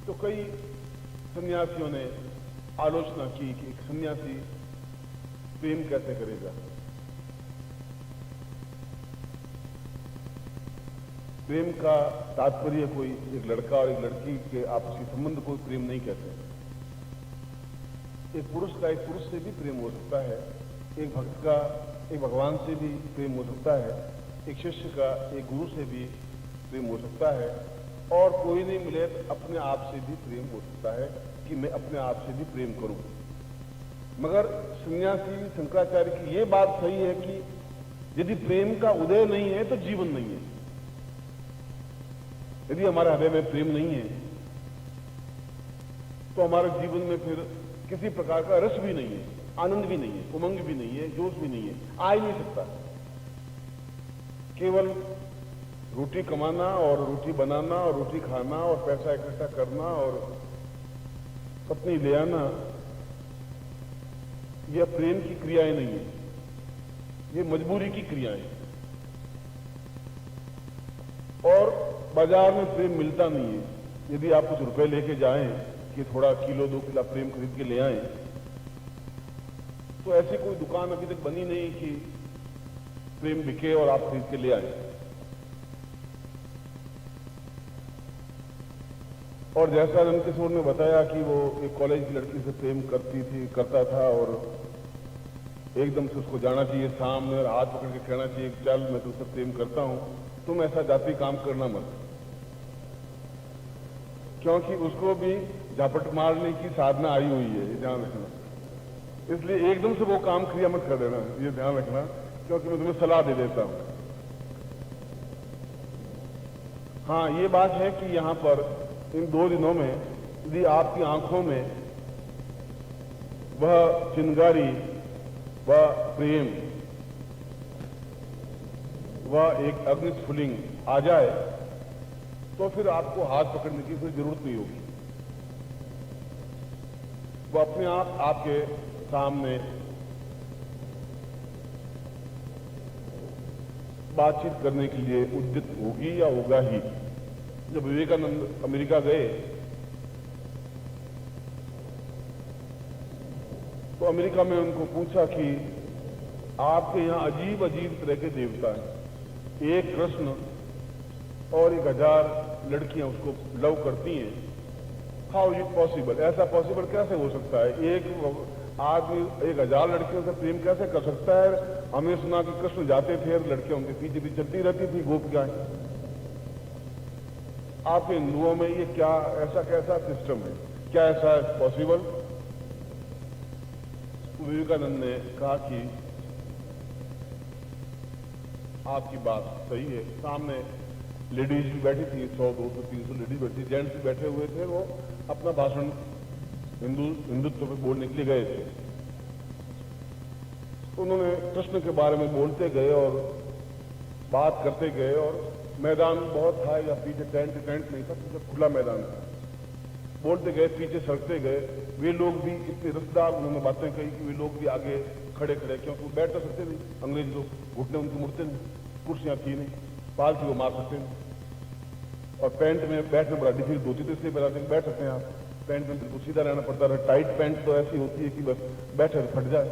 तो कई सन्यासियों ने आलोचना की कि एक सन्यासी प्रेम कैसे करेगा। प्रेम का तात्पर्य कोई एक लड़का और एक लड़की के आपसी संबंध को प्रेम नहीं कहते। एक पुरुष का एक पुरुष से भी प्रेम हो सकता है, एक भक्त का एक भगवान से भी प्रेम हो सकता है, एक शिष्य का एक गुरु से भी प्रेम हो सकता है, और कोई नहीं मिले तो अपने आप से भी प्रेम हो सकता है कि मैं अपने आप से भी प्रेम करूं। मगर सन्यासी शंकराचार्य की यह बात सही है कि यदि प्रेम का उदय नहीं है तो जीवन नहीं है। यदि हमारे हृदय में प्रेम नहीं है तो हमारे जीवन में फिर किसी प्रकार का रस भी नहीं है, आनंद भी नहीं है, उमंग भी नहीं है, जोश भी नहीं है, आ ही नहीं सकता। केवल रोटी कमाना और रोटी बनाना और रोटी खाना और पैसा इकट्ठा करना और पत्नी ले आना, यह प्रेम की क्रियाएं नहीं है, ये मजबूरी की क्रियाएं हैं। और बाजार में प्रेम मिलता नहीं है। यदि आप कुछ रुपए लेके जाएं कि थोड़ा किलो 2 किलो प्रेम खरीद के ले आएं, तो ऐसी कोई दुकान अभी तक बनी नहीं कि प्रेम बिके और आप खरीद के ले आए। और जैसा नंदकिशोर ने बताया कि वो एक कॉलेज की लड़की से प्रेम करता था और एकदम से उसको जाना चाहिए सामने और हाथ पकड़ के कहना चाहिए चल मैं तुझसे प्रेम करता हूं, तुम ऐसा जाति काम करना मत, क्योंकि उसको भी झापट मारने की साधना आई हुई है, ये ध्यान रखना। इसलिए एकदम से वो काम क्रिया मत कर देना, ये ध्यान रखना, क्योंकि मैं तुम्हें सलाह दे देता हूं। हाँ, ये बात है कि यहां पर इन 2 दिनों में यदि आपकी आंखों में वह चिंगारी, वह प्रेम, वह एक अग्निस्फुलिंग आ जाए तो फिर आपको हाथ पकड़ने की कोई जरूरत नहीं होगी। वो अपने आप आपके सामने बातचीत करने के लिए उद्यत होगी या होगा ही। जब विवेकानंद अमेरिका गए तो अमेरिका में उनको पूछा कि आपके यहां अजीब अजीब तरह के देवता हैं, एक कृष्ण और 1000 लड़कियां उसको लव करती हैं, हाउ इज इट पॉसिबल? ऐसा पॉसिबल कैसे हो सकता है? एक आदमी 1000 लड़कियों से प्रेम कैसे कर सकता है? हमें सुना कि कृष्ण जाते थे, लड़कियां उनके पीछे भी चलती रहती थी, गोपिकाएं। आप हिंदुओं में ये क्या ऐसा कैसा सिस्टम है? क्या ऐसा पॉसिबल? विवेकानंद ने कहा कि आपकी बात सही है। सामने लेडीज भी बैठी थी, 100, 200, 300 लेडीज बैठी, जेंट्स भी बैठे हुए थे। वो अपना भाषण हिंदुत्व पे बोलने के लिए गए थे। तो उन्होंने कृष्ण के बारे में बोलते गए और बात करते गए, और मैदान बहुत था, या पीछे टेंट नहीं था, पीछे खुला मैदान था। बोलते गए, पीछे सड़कते गए। वे लोग भी इतने रसदार उन्होंने बातें कही कि वे लोग भी आगे खड़े, क्योंकि वो बैठ तो सकते नहीं, अंग्रेज लोग घुटने उनके मुड़ते नहीं, कुर्सियां थी नहीं, पाल थी वो मार सकते नहीं, और पैंट में बैठना बड़ा डिफिकल्ट होती थी, इसलिए बताते बैठ सकते हैं आप, पैंट में बिल्कुल सीधा रहना पड़ता है। टाइट पैंट तो ऐसी होती है कि बस बैठे तो फट जाए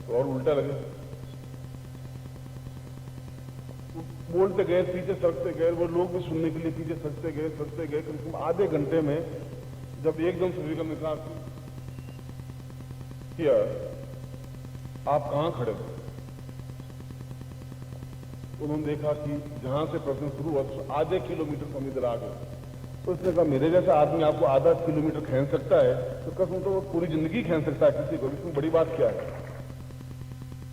तो और उल्टा लगे। बोलते गए, पीछे सरकते गए, वो लोग भी सुनने के लिए पीछे सरकते गए कम से कम आधे घंटे में जब एकदम से विक्रम ने कहा किया आप कहां खड़े थे, उन्होंने देखा कि जहां से प्रश्न शुरू हुआ तो आधे किलोमीटर हम इधर आ गए। तो उसने कहा मेरे जैसा आदमी आपको आधा किलोमीटर खींच सकता है तो कसम तो वो पूरी जिंदगी खींच सकता है किसी को, इसमें बड़ी बात क्या है।